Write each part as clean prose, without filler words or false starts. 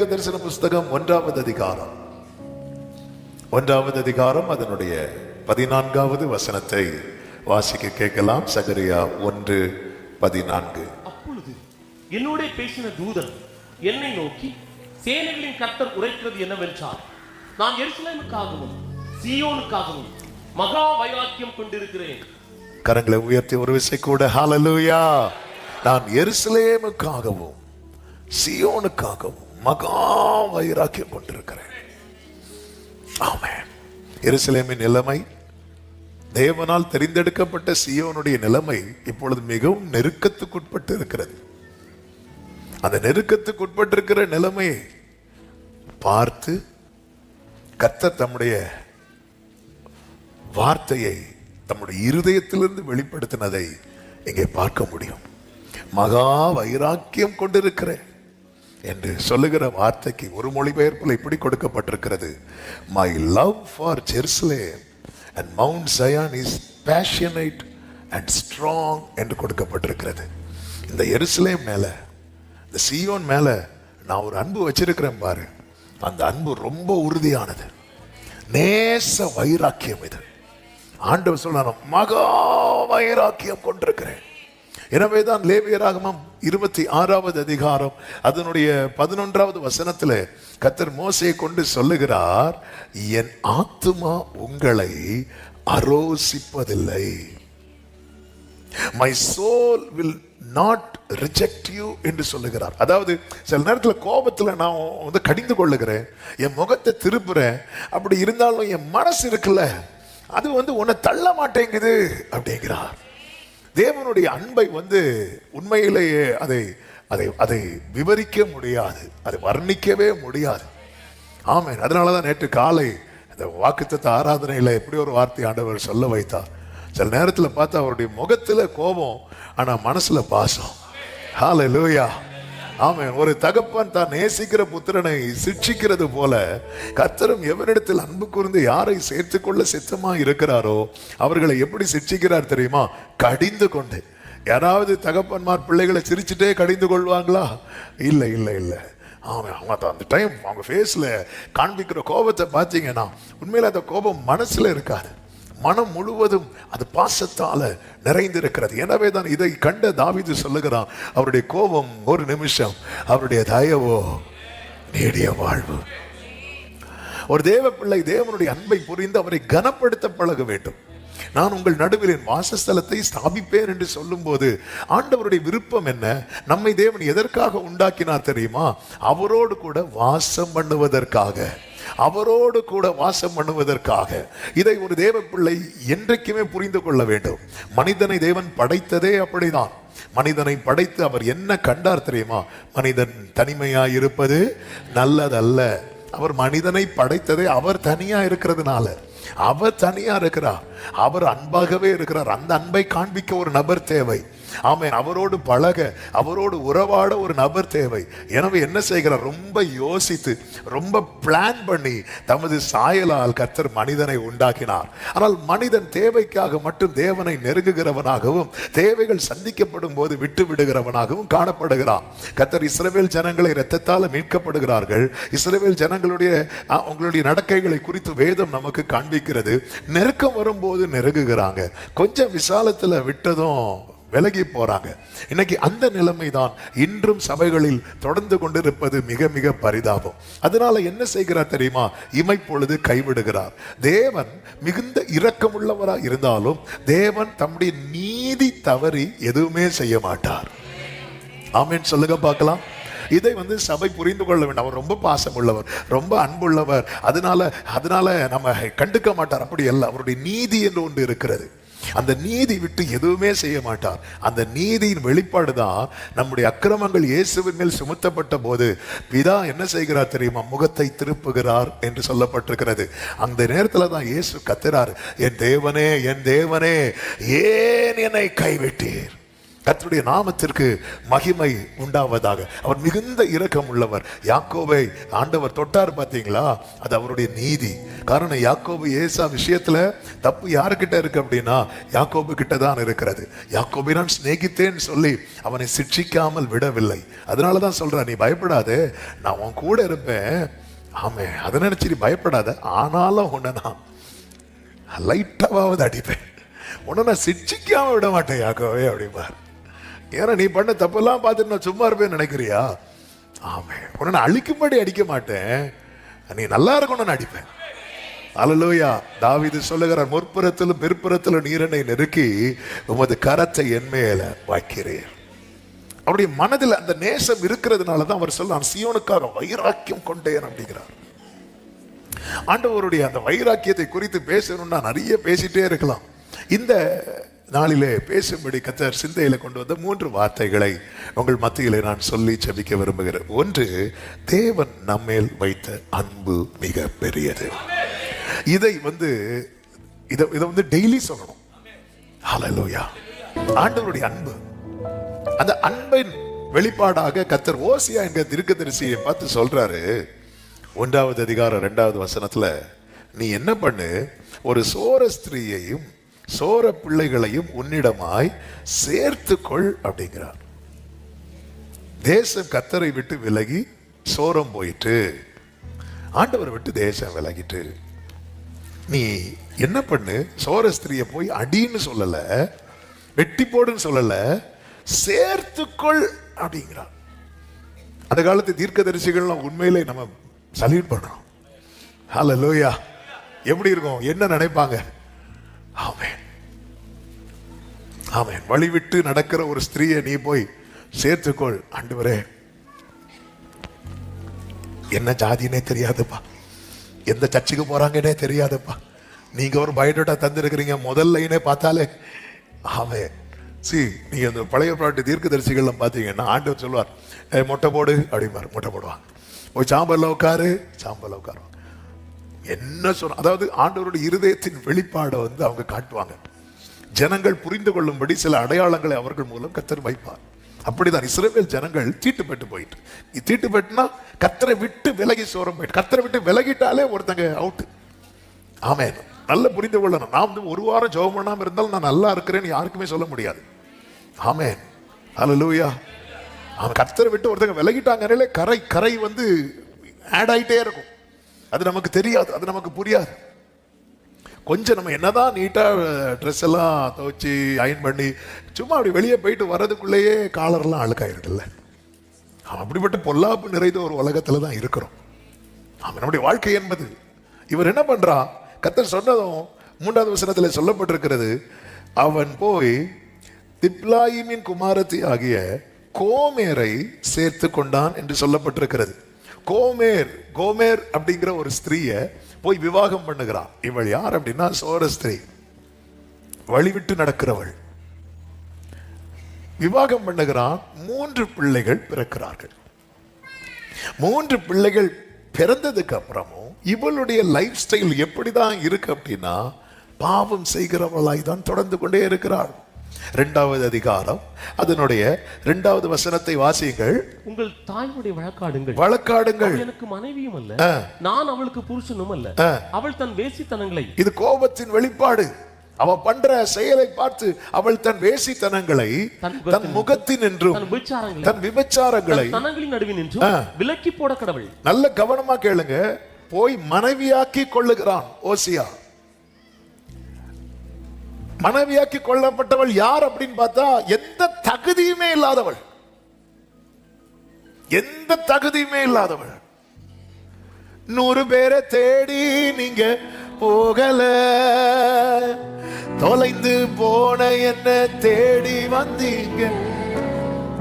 தரிசன புஸ்தகம் 1வது அதிகாரம் அதனுடைய 14வது வசனத்தை வாசிக்க கேட்கலாம். சகரியா 1:14. அப்பொழுது என்னோட பேசின தூதன் என்னை நோக்கி, சேனைகளின் கர்த்தர் உரைக்கிறது என்னவென்றால், நான் எருசலேமுக்காகவும் சீயோனுக்காகவும் மகா வைராக்கியம் கொண்டிருக்கிறேன். கரங்களை உயர்த்தி ஒரு விசை கூட ஹல்லேலூயா. நான் எருசலேமுக்காகவும் சீயோனுக்காகவும் மகா வைராக்கியம் கொண்டிருக்கிறேன். ஆமென். எருசலேமின் நிலைமை, தேவனால் தெரிந்தெடுக்கப்பட்ட சீயோனுடைய நிலைமை இப்பொழுது மிகவும் நெருக்கத்துக்குட்பட்டு இருக்கிறது. அந்த நெருக்கத்துக்குட்பட்டிருக்கிற நிலைமையை பார்த்து கர்த்தர் தம்முடைய வார்த்தையை தம்முடைய இருதயத்திலிருந்து வெளிப்படுத்தினதை இங்கே பார்க்க முடியும். மகா வைராக்கியம் கொண்டிருக்கிறேன் என்று சொல்லுகிற வார்த்தைக்கு ஒரு மொழிபெயர்ப்பில் இப்படி கொடுக்கப்பட்டிருக்கிறது: My love for Jerusalem and Mount Zion is passionate and strong என்று கொடுக்கப்பட்டிருக்கிறது. இந்த எருசலேம் மேல, இந்த சீயோன் மேல நான் ஒரு அன்பு வச்சிருக்கிறேன் பாரு. அந்த அன்பு ரொம்ப உறுதியானது, நேச வைராக்கியம். இது ஆண்டவர் சொல்றார், மகா வைராக்கியம் கொண்டிருக்கிறேன். எனவேதான் லேவியராகமம் 26வது அதிகாரம் அதனுடைய 11வது வசனத்துல கர்த்தர் மோசேயை கொண்டு சொல்லுகிறார், என் ஆத்துமா உங்களை அரோசிப்பதில்லை. My soul will not reject you என்று சொல்லுகிறார். அதாவது சில நேரத்தில் கோபத்துல நான் வந்து கடிந்து கொள்ளுகிறேன், என் முகத்தை திருப்புறேன். அப்படி இருந்தாலும் என் மனசு இருக்குல்ல, அது வந்து உன்னை தள்ள மாட்டேங்குது அப்படிங்கிறார். தேவனுடைய அன்பை வந்து உண்மையிலேயே அதை விவரிக்க முடியாது, அதை வர்ணிக்கவே முடியாது. ஆமென். அதனாலதான் நேற்று காலை அந்த வாக்குத்தத்த ஆராதனையில எப்படி ஒரு வார்த்தை ஆண்டவர் சொல்ல வைத்தார். சில நேரத்தில் பார்த்தா அவருடைய முகத்துல கோபம், ஆனா மனசுல பாசம். ஹல்லேலூயா. ஆமென். ஒரு தகப்பன் தான் நேசிக்கிற புத்திரனை சிட்சிக்கிறது போல கர்த்தரும் எவரிடத்தில் அன்பு கூர்ந்து யாரை சேர்த்து கொள்ள சித்தமா இருக்கிறாரோ அவர்களை எப்படி சிட்சிக்கிறார் தெரியுமா? கடிந்து கொண்டு. யாராவது தகப்பன்மார் பிள்ளைகளை சிரிச்சுட்டே கடிந்து கொள்வாங்களா? இல்லை இல்லை இல்லை. அவங்க அந்த டைம் அவங்க ஃபேஸ்ல காண்பிக்கிற கோபத்தை பார்த்தீங்கன்னா உண்மையில அந்த கோபம் மனசுல இருக்காது, மனம் முழுவதும் அது பாசத்தால நிறைந்திருக்கிறது. எனவே தான் இதை கண்ட தாவீது சொல்லுகிறான், அவருடைய கோபம் ஒரு நிமிஷம், அவருடைய தயவோ நீடிய வாழ்வு. ஒரு தேவ பிள்ளை தேவனுடைய அன்பை புரிந்து அவரை கனப்படுத்த பழக வேண்டும். நான் உங்கள் நடுவில் என் வாசஸ்தலத்தை ஸ்தாபிப்பேன் என்று சொல்லும் போது ஆண்டவருடைய விருப்பம் என்ன? நம்மை தேவன் எதற்காக உண்டாக்கினார் தெரியுமா? அவரோடு கூட வாசம் பண்ணுவதற்காக, அவரோடு கூட வாசம் பண்ணுவதற்காக. இதை ஒரு தேவ பிள்ளை என்றைக்குமே புரிந்து கொள்ள வேண்டும். மனிதனை தேவன் படைத்ததே அப்படிதான். மனிதனை படைத்து அவர் என்ன கண்டார் தெரியுமா? மனிதன் தனிமையாய் இருப்பது நல்லதல்ல. அவர் மனிதனை படைத்ததே அவர் தனியா இருக்கிறதுனால. அவர் தனியா இருக்கிறார், அவர் அன்பாகவே இருக்கிறார். அந்த அன்பை காண்பிக்க ஒரு நபர் தேவை. ஆமென். அவரோடு பழக, அவரோடு உறவாட ஒரு நபர் தேவை. எனவே என்ன செய்கிறார்? ரொம்ப யோசித்து, ரொம்ப பிளான் பண்ணி தமது சாயலால் கர்த்தர் மனிதனை உண்டாக்கினார். ஆனால் மனிதன் தேவைக்காக மட்டும் தேவனை நெருங்குகிறவனாகவும் தேவைகள் சந்திக்கப்படும் போது விட்டு விடுகிறவனாகவும் காணப்படுகிறான். கர்த்தர் இஸ்ரவேல் ஜனங்களை இரத்தத்தால் மீட்கப்படுகிறார்கள். இஸ்ரவேல் ஜனங்களுடைய உங்களுடைய நடக்கைகளை குறித்து வேதம் நமக்கு காண்பிக்கிறது. நெருக்கம் வரும்போது நெருங்குகிறாங்க, கொஞ்சம் விசாலத்துல விட்டதும் விலகி போறாங்க. இன்னைக்கு அந்த நிலைமை தான் இன்றும் சபைகளில் தொடர்ந்து கொண்டிருப்பது மிக மிக பரிதாபம். அதனால என்ன செய்கிறார் தெரியுமா? இமைப்பொழுது கைவிடுகிறார். தேவன் மிகுந்த இரக்கமுள்ளவராக இருந்தாலும் தேவன் தம்முடைய நீதி தவறி எதுவுமே செய்ய மாட்டார். ஆமென் சொல்லுங்க பார்க்கலாம். இதை வந்து சபை புரிந்து கொள்ள வேண்டும். அவர் ரொம்ப பாசம் உள்ளவர், ரொம்ப அன்புள்ளவர், அதனால நம்ம கண்டுக்க மாட்டார். அப்படி அல்ல. அவருடைய நீதி என்று ஒன்று இருக்கிறது. அந்த நீதி விட்டு எதுவுமே செய்ய மாட்டார். அந்த நீதியின் வெளிப்பாடு தான் நம்முடைய அக்கிரமங்கள் இயேசுவின் மேல் சுமத்தப்பட்ட போது பிதா என்ன செய்கிறார் தெரியுமா? முகத்தை திருப்புகிறார் என்று சொல்லப்பட்டிருக்கிறது. அந்த நேரத்தில் தான் இயேசு கத்துறார், என் தேவனே, என் தேவனே, ஏன் என்னை கைவிட்டீர்? கர்த்தருடைய நாமத்திற்கு மகிமை உண்டாவதாக. அவர் மிகுந்த இரக்கம் உள்ளவர். யாக்கோபை ஆண்டவர் தொட்டார் பார்த்தீங்களா, அது அவருடைய நீதி. காரணம் யாக்கோபு ஏசா விஷயத்துல தப்பு யாருக்கிட்ட இருக்கு அப்படின்னா யாக்கோபு கிட்ட தான் இருக்கிறது. யாக்கோபை நான் சிநேகித்தேன்னு சொல்லி அவனை சிட்சிக்காமல் விடவில்லை. அதனாலதான் சொல்றேன், நீ பயப்படாதே, நான் உன் கூட இருப்பேன். ஆமே, அதை நினைச்சு நீ பயப்படாத, ஆனாலும் உன்னை நான் லைட்டாவது அடிப்பேன், உன்னை நான் சிட்சிக்காம விட மாட்டேன் யாக்கோவே அப்படிம்பார். ஏன்னா நீ பண்ண தப்பெல்லாம் பார்த்துட்டு நான் சும்மா இருப்பேன்னு நினைக்கிறியா? ஆமே, உன்னை நான் அழிக்கும்படி அடிக்க மாட்டேன், நீ நல்லா இருக்கணும்னு அடிப்பேன். அல்லேலூயா. தாவீது சொல்லுகிறார், முற்புறத்திலும் பிற்புறத்திலும் நீரனை நெருக்கி உமது கரத்தை என் மேல வைக்கிறேன். அவருடைய மனதில் அந்த நேசம் இருக்கிறதுனால தான் அவர் சொல்ல, நான் சீயோனுக்காக வைராக்கியம் கொண்டேன் அப்படிங்கிறார். ஆண்டவருடைய அந்த வைராக்கியத்தை குறித்து பேசணும்னா நிறைய பேசிட்டே இருக்கலாம். இந்த நாளிலே பேசும்படி கர்த்தர் சிந்தையில கொண்டு வந்த 3 வார்த்தைகளை உங்கள் மத்தியிலே நான் சொல்லி ஜெபிக்க விரும்புகிறேன். ஒன்று, தேவன் நம்மேல் வைத்த அன்பு மிக பெரியது. இதை டெய்லி சொல்லணும். ஹல்லேலூயா. ஆண்டவருடைய அன்பு, அந்த அன்பின் வெளிப்பாடாக கர்த்தர் ஓசியா என்கிற தீர்க்கதரிசியை பார்த்து சொல்றாரு, 1வது அதிகாரம் 2வது வசனத்துல, நீ என்ன பண்ணு, ஒரு சோர ஸ்திரீயையும் சோர பிள்ளைகளையும் உன்னிடமாய் சேர்த்துக்கொள் அப்படிங்கிறார். தேசம் கர்த்தரை விட்டு விலகி சோரம் போயிட்டு, ஆண்டவரை விட்டு தேசம் விலகிட்டு, நீ என்ன பண்ணு, சோர ஸ்திரீயை போய் அடின்னு சொல்லல, வெட்டி போடுன்னு சொல்லல, சேர்த்துக்கொள் அப்படிங்கிறார். அந்த காலத்து தீர்க்கதரிசிகள் உண்மையிலே நம்ம சல்யூட் பண்றோம். ஹல்லேலூயா. எப்படி இருக்கும், என்ன நினைப்பாங்க? ஆமென், ஆமென். வழி விட்டு நடக்கிற ஒரு ஸ்திரீயை நீ போய் சேர்த்துக்கொள். ஆண்டவரே, என்ன ஜாதினே தெரியாதுப்பா, எந்த சர்ச்சுக்கு போறாங்கன்னே தெரியாதுப்பா, நீங்க ஒரு பயோடேட்டா தந்திருக்கிறீங்க, முதல் லைனே பார்த்தாலே. ஆமென். நீங்க அந்த பழைய பாட்டு தீர்க்கதரிசிகள் பாத்தீங்கன்னா ஆண்டவர் சொல்லுவார், மொட்டை போடு அப்படிம்பார், மொட்டை போடுவாங்க. போய் சாம்பல்ல உட்காரு, சாம்பல்ல உட்காருவாங்க. என்ன சொல்ற, அதாவது ஆண்டவருடைய இருதயத்தின் வெளிப்பாடை அவங்க காட்டுவாங்க. ஜனங்கள் புரிந்து கொள்ளும்படி சில அடையாளங்களை அவர்கள் மூலம் கர்த்தர் வைப்பார். அப்படிதான் இஸ்ரவேல் ஜனங்கள் தீட்டுப்பட்டு போயிட்டு, தீட்டுப்பட்டுனா கர்த்தரை விட்டு விலகி சோரம் போயிட்டு, கர்த்தரை விட்டு விலகிட்டாலே ஒருத்தங்க அவுட். ஆமென். நல்ல புரிந்து கொள்ளணும். நான் ஒரு வாரம் ஜெபம் பண்ணாம இருந்தாலும் நான் நல்லா இருக்கிறேன்னு யாருக்குமே சொல்ல முடியாது. ஆமென். ஹல்லேலூயா. அவன் கர்த்தரை விட்டு ஒருத்தங்க விலகிட்டாங்கனாலே கரை ஆட் ஆயிட்டே இருக்கும். அது நமக்கு தெரியாது, அது நமக்கு புரியாது. கொஞ்சம் நம்ம என்னதான் நீட்டா ட்ரெஸ் எல்லாம் துவைச்சி அயன் பண்ணி சும்மா அப்படி வெளியே போயிட்டு வர்றதுக்குள்ளேயே காலர்லாம் அழுக்காயிருக்குல்ல. அப்படிப்பட்ட பொல்லாப்பு நிறைந்த ஒரு உலகத்துல தான் இருக்கிறோம். நம்முடைய வாழ்க்கை என்பது. இவர் என்ன பண்றா, கர்த்தர் சொன்னதும் 3வது வசனத்தில் சொல்லப்பட்டிருக்கிறது, அவன் போய் திப்லாயிமின் குமாரத்தி ஆகிய கோமேரை சேர்த்து கொண்டான் என்று சொல்லப்பட்டிருக்கிறது. கோமேர் அப்படிங்கிற ஒரு ஸ்திரீய போய் விவாகம் பண்ணுகிறான். இவள் யார் அப்படின்னா சோர ஸ்திரீ, வழிவிட்டு நடக்கிறவள். விவாகம் பண்ணுகிறான். 3 பிள்ளைகள் பிறக்கிறார்கள். 3 பிள்ளைகள் பிறந்ததுக்கு அப்புறமும் இவளுடைய லைஃப் ஸ்டைல் எப்படிதான் இருக்கு அப்படின்னா பாவம் செய்கிறவளாய் தான் தொடர்ந்து கொண்டே இருக்கிறாள். 2வது அதிகாரம் அதனுடைய 2வது வசனத்தை வாசியுங்கள். உங்கள் தாயுடைய வழக்காடுங்கள், எனக்கு மனைவியும் அல்ல, நான் அவளுக்கு புருஷனும் அல்ல, அவள் தன் வேசித்தனங்களை, இது கோபத்தின் வெளிப்பாடு. அவ பண்ற செயலை பார்த்து அவள் தன் வேசித்தனங்களை தன் முகத்தின் என்றும் தன் விபச்சாரங்களை தனங்களின் நடுவில் என்றும் விலக்கி போட கடவுள். நல்ல கவனமா கேளுங்க. போய் மனைவியாக்கி கொள்ளுகிறான் ஓசியா. மனைவியாக்கி கொள்ளப்பட்டவள் யார் அப்படின்னு பார்த்தா எந்த தகுதியுமே இல்லாதவள், எந்த தகுதியுமே இல்லாதவள். 100 பேரை தேடி நீங்க போகல, தொலைந்து போன என்ன தேடி வந்தீங்க.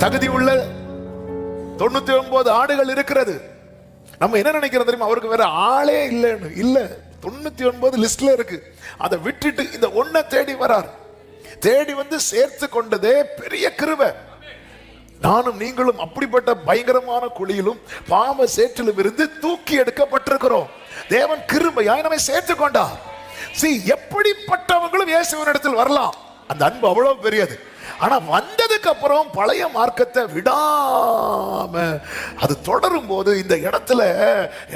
தகுதி உள்ள 99 ஆடுகள் இருக்கிறது. நம்ம என்ன நினைக்கிறோம் தெரியுமா, அவருக்கு வேற ஆளே இல்லைன்னு. இல்ல, 99 லிஸ்ட்ல இருக்கு. அதை விட்டுட்டு இந்த ஒன்ன தேடி வரார். தேடி வந்து சேர்த்து கொண்டதே பெரிய கிருபை. நானும் நீங்களும் அப்படிப்பட்ட பயங்கரமான குழியிலும் பாவ சேற்றிலும் இருந்து தூக்கி எடுக்கப்பட்டிருக்கிறோம். தேவன் கிருபையாய் நம்மை சேர்த்து கொண்டார். எப்படிப்பட்டவங்களும் இயேசுவின் இடத்தில் வரலாம். அந்த அன்பு அவ்வளவு பெரியது. ஆனா வந்ததுக்கு அப்புறம் பழைய மார்க்கத்தை விடாம அது தொடரும் போது இந்த இடத்துல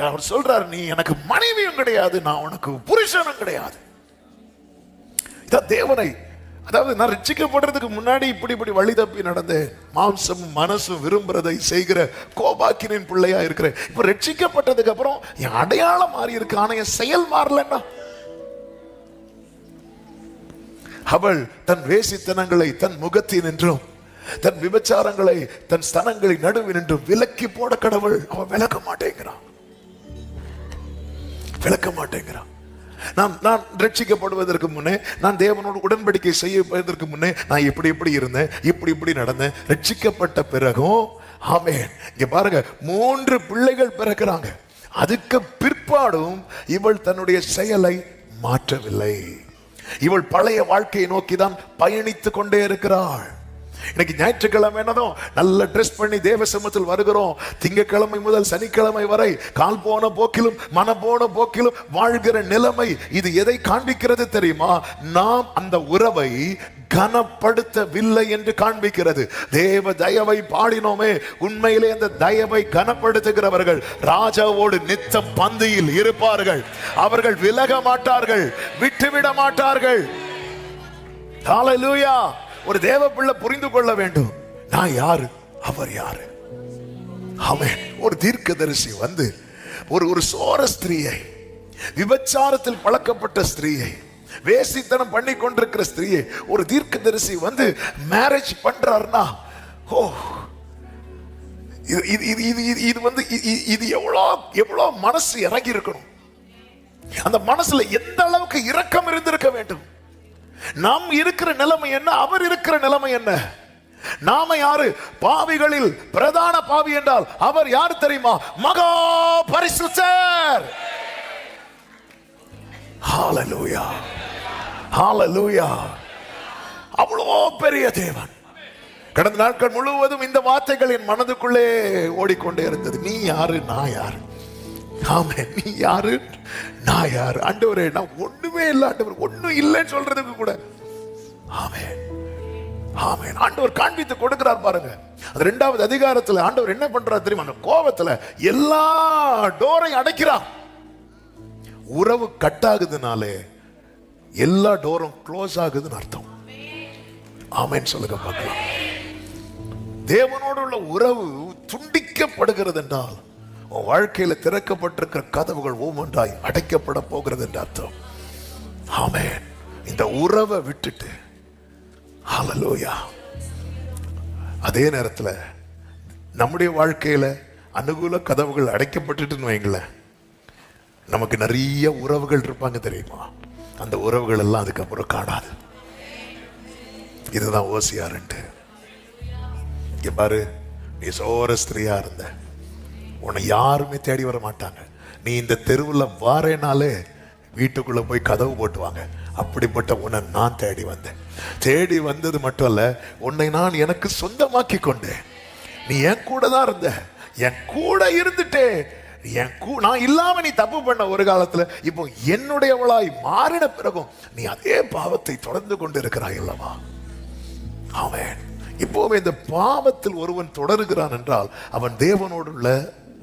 அவர் சொல்றாரு, நீ எனக்கு மனைவியும் கிடையாது, நான் உனக்கு புருஷனும் கிடையாது. இதான் தேவனை, அதாவது நான் ரட்சிக்கப்படுறதுக்கு முன்னாடி இப்படி வழி தப்பி நடந்தேன், மாம்சமும் மனசும் விரும்புறதை செய்கிற கோபாக்கினின் பிள்ளையா இருக்கிறேன். இப்ப ரட்சிக்கப்பட்டதுக்கு அப்புறம் என் அடையாளம் மாறி இருக்கு, ஆனா என் செயல் மாறலன்னா. அவள் தன் வேசித்தனங்களை தன் முகத்தின் என்றும் தன் விபச்சாரங்களை தன் ஸ்தனங்களின் நடுவில் நின்றும் விலக்கி போட கடவுள் அவன் விளக்க மாட்டேங்கிறான். நான் ரட்சிக்கப்படுவதற்கு முன்னே, நான் தேவனோடு உடன்படிக்கை செய்வதற்கு முன்னே நான் இப்படி இருந்தேன், இப்படி நடந்தேன். ரட்சிக்கப்பட்ட பிறகும் ஆமென், இங்க பாருங்க 3 பிள்ளைகள் பிறக்கிறாங்க. அதுக்கு பிற்பாடும் இவள் தன்னுடைய செயலை மாற்றவில்லை. இவள் பழைய வாழ்க்கையை நோக்கிதான் பயணித்துக் கொண்டே இருக்கிறாள். இன்னைக்கு ஞாயிற்றுக்கிழமை என்னதும் நல்ல ட்ரெஸ் பண்ணி தேவ சமூகத்தில் வருகிறோம். திங்கட்கிழமை முதல் சனிக்கிழமை வரை கால் போன போக்கிலும் மன போன போக்கிலும் வாழ்கிற நிலைமை இது எதை காண்பிக்கிறது தெரியுமா? நாம் அந்த உறவை கனப்படுத்தவில்லை என்று காண்பிக்கிறது. தேவ தயவை பாடினோமே, உண்மையிலே அந்த தயவை கனப்படுத்துகிறவர்கள் ராஜாவோடு நித்தம் பந்தியில் இருப்பார்கள். அவர்கள் விலக மாட்டார்கள், விட்டுவிட மாட்டார்கள். ஹல்லேலூயா. ஒரு தேவ பிள்ளை புரிந்து கொள்ள வேண்டும், நான் யாரு, அவர் யாரு. ஆமென். ஒரு தீர்க்கதரிசி வந்து ஒரு சோர ஸ்திரீயை, விபச்சாரத்தில் பழக்கப்பட்ட ஸ்திரீயை, வேசித்தனம் பண்ணி கொண்டிருக்கிற ஸ்திரீயை ஒரு தீர்க்கதரிசி வந்து மேரேஜ் பண்றாருன்னா, ஓ இது வந்து இது எவ்வளவு மனசு இறங்கி இருக்கணும். அந்த மனசுல எந்த அளவுக்கு இரக்கம் இருந்திருக்க வேண்டும். நாம் இருக்கிற நிலைமை என்ன, அவர் இருக்கிற நிலைமை என்ன? நாம யாரு? பாவிகளில் பிரதான பாவி என்றால் அவர் யார் தெரியுமா? மகா பரிசுத்தர். ஹல்லேலூயா, ஹல்லேலூயா. அவ்வளோ பெரிய தேவன். கடந்த நாட்கள் முழுவதும் இந்த வார்த்தைகள் என் மனதுக்குள்ளே ஓடிக்கொண்டே இருந்தது. நீ யாரு, நான் யாரு? ஆமென். நீ யாரு, நான் யாரு? ஆண்டவரே, நான் ஒண்ணுமே இல்லை ஆண்டவர், ஒண்ணும் இல்லைன்னு சொல்றதுக்கு கூட. ஆமென், ஆமென். ஆண்டவர் காண்பித்து கொடுக்கிறார் பாருங்க. அது 2வது அதிகாரத்துல ஆண்டவர் என்ன பண்றார் தெரியுமா? அந்த கோபத்துல எல்லா டோரையும் அடைக்கிறார். உறவு கட் ஆகுதுனாலே எல்லா டோரும் க்ளோஸ் ஆகுதுன்னு அர்த்தம். ஆமென் சொல்லுங்க பார்க்கலாம். தேவனோடு உள்ள உறவு துண்டிக்கப்படுகிறது என்றால் உன் வாழ்க்கையில திறக்கப்பட்டிருக்கிற கதவுகள் ஒவ்வொன்றாய் அடைக்கப்பட போகிறது என்று அர்த்தம். ஆமென். இந்த உறவை விட்டுட்டு, ஹல்லேலூயா. அதே நேரத்தில் நம்முடைய வாழ்க்கையில அனுகூல கதவுகள் அடைக்கப்பட்டுட்டுன்னு வைங்களேன், நமக்கு நிறைய உறவுகள் இருப்பாங்க தெரியுமா? அந்த உறவுகள் எல்லாம் அதுக்கப்புறம் காணாது. இதுதான் ஓசியா 2. இங்க பாரு, நீ சோர ஸ்திரியா இருந்த, உன்னை யாருமே தேடி வர மாட்டாங்க. நீ இந்த தெருவில் வாரேனாலே வீட்டுக்குள்ள போய் கதவு போட்டுவாங்க. அப்படிப்பட்ட உன்னை நான் தேடி வந்தேன். தேடி வந்தது மட்டும் அல்ல, உன்னை நான் எனக்கு சொந்தமாக்கி கொண்டேன். நீ என் கூட தான் இருந்த, என் கூட இருந்துட்டே. நான் இல்லாம நீ தப்பு பண்ண ஒரு காலத்துல, இப்போ என்னுடையவளாய் மாறின பிறகும் நீ அதே பாவத்தை தொடர்ந்து கொண்டு இருக்கிறாய் அல்லவா? ஆமென். இப்போவே இந்த பாவத்தில் ஒருவன் தொடருகிறான் என்றால் அவன் தேவனோடு உள்ள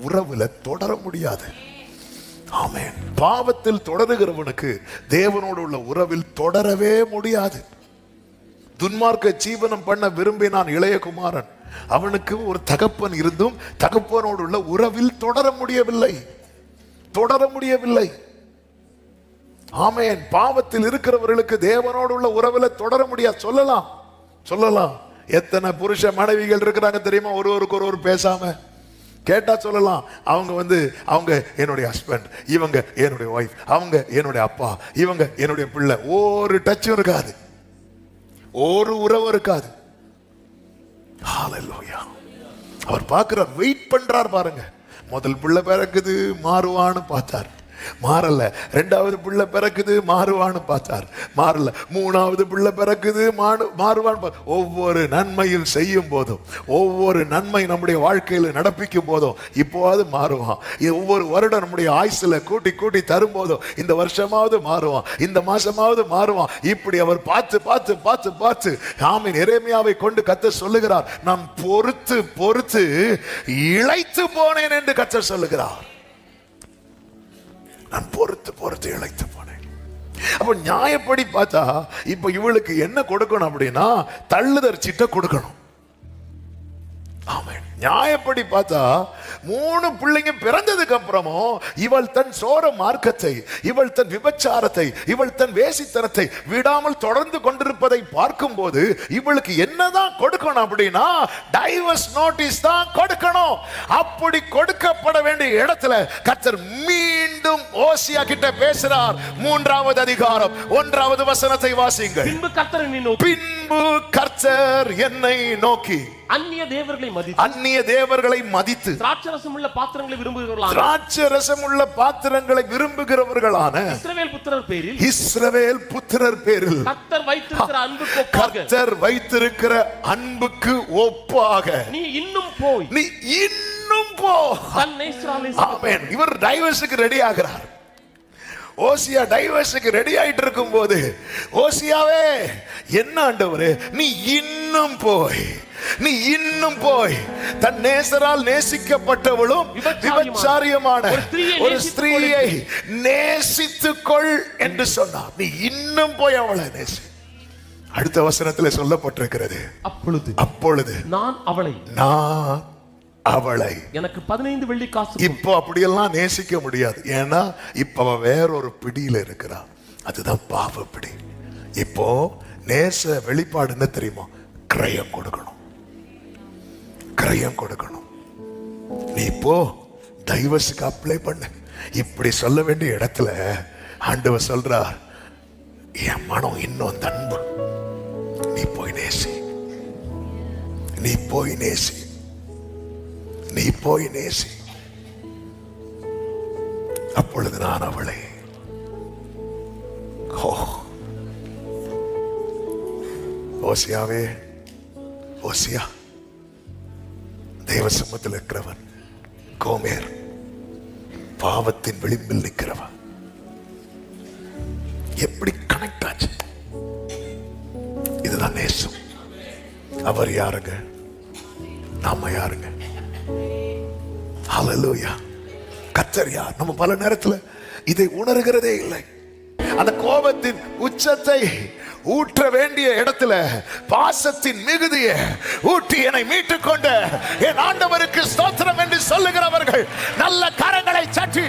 உறவுல தொடர முடியாது. ஆமென். பாவத்தில் தொடருகிறவனுக்கு தேவனோடு உள்ள உறவில் தொடரவே முடியாது. துன்மார்க்க ஜீவனம் பண்ண விரும்பினான் இளையகுமாரன். அவனுக்கு ஒரு தகப்பன் இருந்தும் தகப்பனோடு உள்ள உறவில் தொடர முடியவில்லை. ஆமென். பாவத்தில் இருக்கிறவர்களுக்கு தேவனோடு உள்ள உறவில் தொடர முடியாது. சொல்லலாம். எத்தனை புருஷ மனைவிகள் இருக்கிறாங்க தெரியுமா? ஒருவருக்கு ஒருவர் பேசாம. கேட்டா சொல்லலாம், அவங்க என்னுடைய ஹஸ்பண்ட், இவங்க என்னுடைய ஒய்ஃப், அவங்க என்னுடைய அப்பா, இவங்க என்னுடைய பிள்ளை. ஒரு டச்சும் இருக்காது, ஒரு உறவு இருக்காது. ஹல்லேலூயா. அவர் பார்க்கிறார், வெயிட் பண்றார் பாருங்க. முதல் பிள்ளை பிறக்குது, மாறுவான்னு பார்த்தார். மாறல. ரெண்டாவது பிள்ளை பிறக்குது, மாறுவான்னு பார்த்தார், மாறல. மூணாவது பிள்ளை பிறக்குது, மாறுவான்னு. ஒவ்வொரு நன்மையில் செய்யும் போதும், ஒவ்வொரு நன்மை நம்முடைய வாழ்க்கையில் நடப்பிக்கும் போதும் இப்போவாது மாறுவான். ஒவ்வொரு வருடம் நம்முடைய ஆயுசுல கூட்டி கூட்டி தரும் போதும் இந்த வருஷமாவது மாறுவான், இந்த மாசமாவது மாறுவான். இப்படி அவர் பார்த்து பார்த்து பார்த்து பார்த்து ஆமீன் எரேமியாவை கொண்டு கர்த்தர் சொல்லுகிறார், நான் பொறுத்து பொறுத்து இளைத்து போனேன் என்று கர்த்தர் சொல்லுகிறார். நான் பொறுத்து பொறுத்து இளைத்து போனேன். அப்ப நியாயப்படி பார்த்தா இப்ப இவளுக்கு என்ன கொடுக்கணும் அப்படின்னா தள்ளுதற் சீட்டை கொடுக்கணும். ஆமென். நியாயப்படி பார்த்தா 3 பிள்ளைங்க பிறந்ததுக்கு அப்புறமும் இவள் தன் சோர மார்க்கத்தை, இவள் தன் விபச்சாரத்தை, இவள் தன் வேசித்தனத்தை விடாமல் தொடர்ந்து கொண்டிருப்பதை பார்க்கும் போது இவளுக்கு என்னதான் கொடுக்கணும் அப்படின்னா டைவர்ஸ் நோட்டீஸ் தான் கொடுக்கணும். அப்படி கொடுக்கப்பட வேண்டிய இடத்துல கர்த்தர் மீண்டும் ஓசியா கிட்ட பேசுறார். 3வது அதிகாரம் 1வது வசனத்தை வாசிங்க. பின்பு கர்த்தர் என்னை நோக்கி அந்நிய தேவர்களை மதித்து திராட்சரசம் உள்ள பாத்திரங்களை விரும்புகிறவர்களான இஸ்ரவேல் புத்திரர் பேரில் கர்த்தர் வைத்திருக்கிற அன்புக்கு ஒப்பாக நீ இன்னும் போ. ஆமென். இவர் டைவர்ஸுக்கு ரெடி ஆகிறார். ஓசியா டைவர்ஸுக்கு ரெடி ஆயிட்டு இருக்கும் போது ஓசியாவே என்ன ஆண்டவரே, நீ இன்னும் போய் தன் நேசரால் நேசிக்கப்பட்டவளும் விபச்சாரியமான ஒரு ஸ்திரீயை நேசித்துக்கொள் என்று சொன்னார். நீ இன்னும் போய் அவளை நேசி. அடுத்த வசனத்தில் சொல்லப்பட்டிருக்கிறது, அப்பொழுது நான் அவளை எனக்கு 15 வெள்ளி காசு. இப்போ அப்படியெல்லாம் நேசிக்க முடியாது. ஏன்னா இப்ப அவ வேறொரு பிடியில இருக்கிறா. அதுதான் பாவ பிடி. இப்போ நேச வெளிப்பாடு என்ன தெரியுமா? கிரயம் கொடுக்கணும். நீ இப்போ டைவர்ஸுக்கு அப்ளை பண்ண. இப்படி சொல்ல வேண்டிய இடத்துல ஆண்டவர் சொல்றார், என் மனம் இன்னும் அன்பு, நீ போய் நேசி. அப்பொழுது நான் அவளை ஓசியா தேவ சமூகத்தில் இருக்கிறவன், கோமேர் பாவத்தின் விளிம்பில் நிற்கிறவன். எப்படி கனெக்ட் ஆச்சு? இதுதான் நேசம். அவர் யாருங்க, நாம யாருங்க? ஹல்லேலூயா. கர்த்தர் யார்? நம்ம பல நேரத்தில் இதை உணர்கிறதே இல்லை. அந்த கோபத்தின் உச்சத்தை ஊற்ற வேண்டிய இடத்துல பாசத்தின் மிகுதியை ஊட்டி என்னை மீட்டுக் கொண்ட என் ஆண்டவருக்கு ஸ்தோத்திரம் என்று சொல்லுகிறவர்கள் நல்ல கரங்களை சற்றி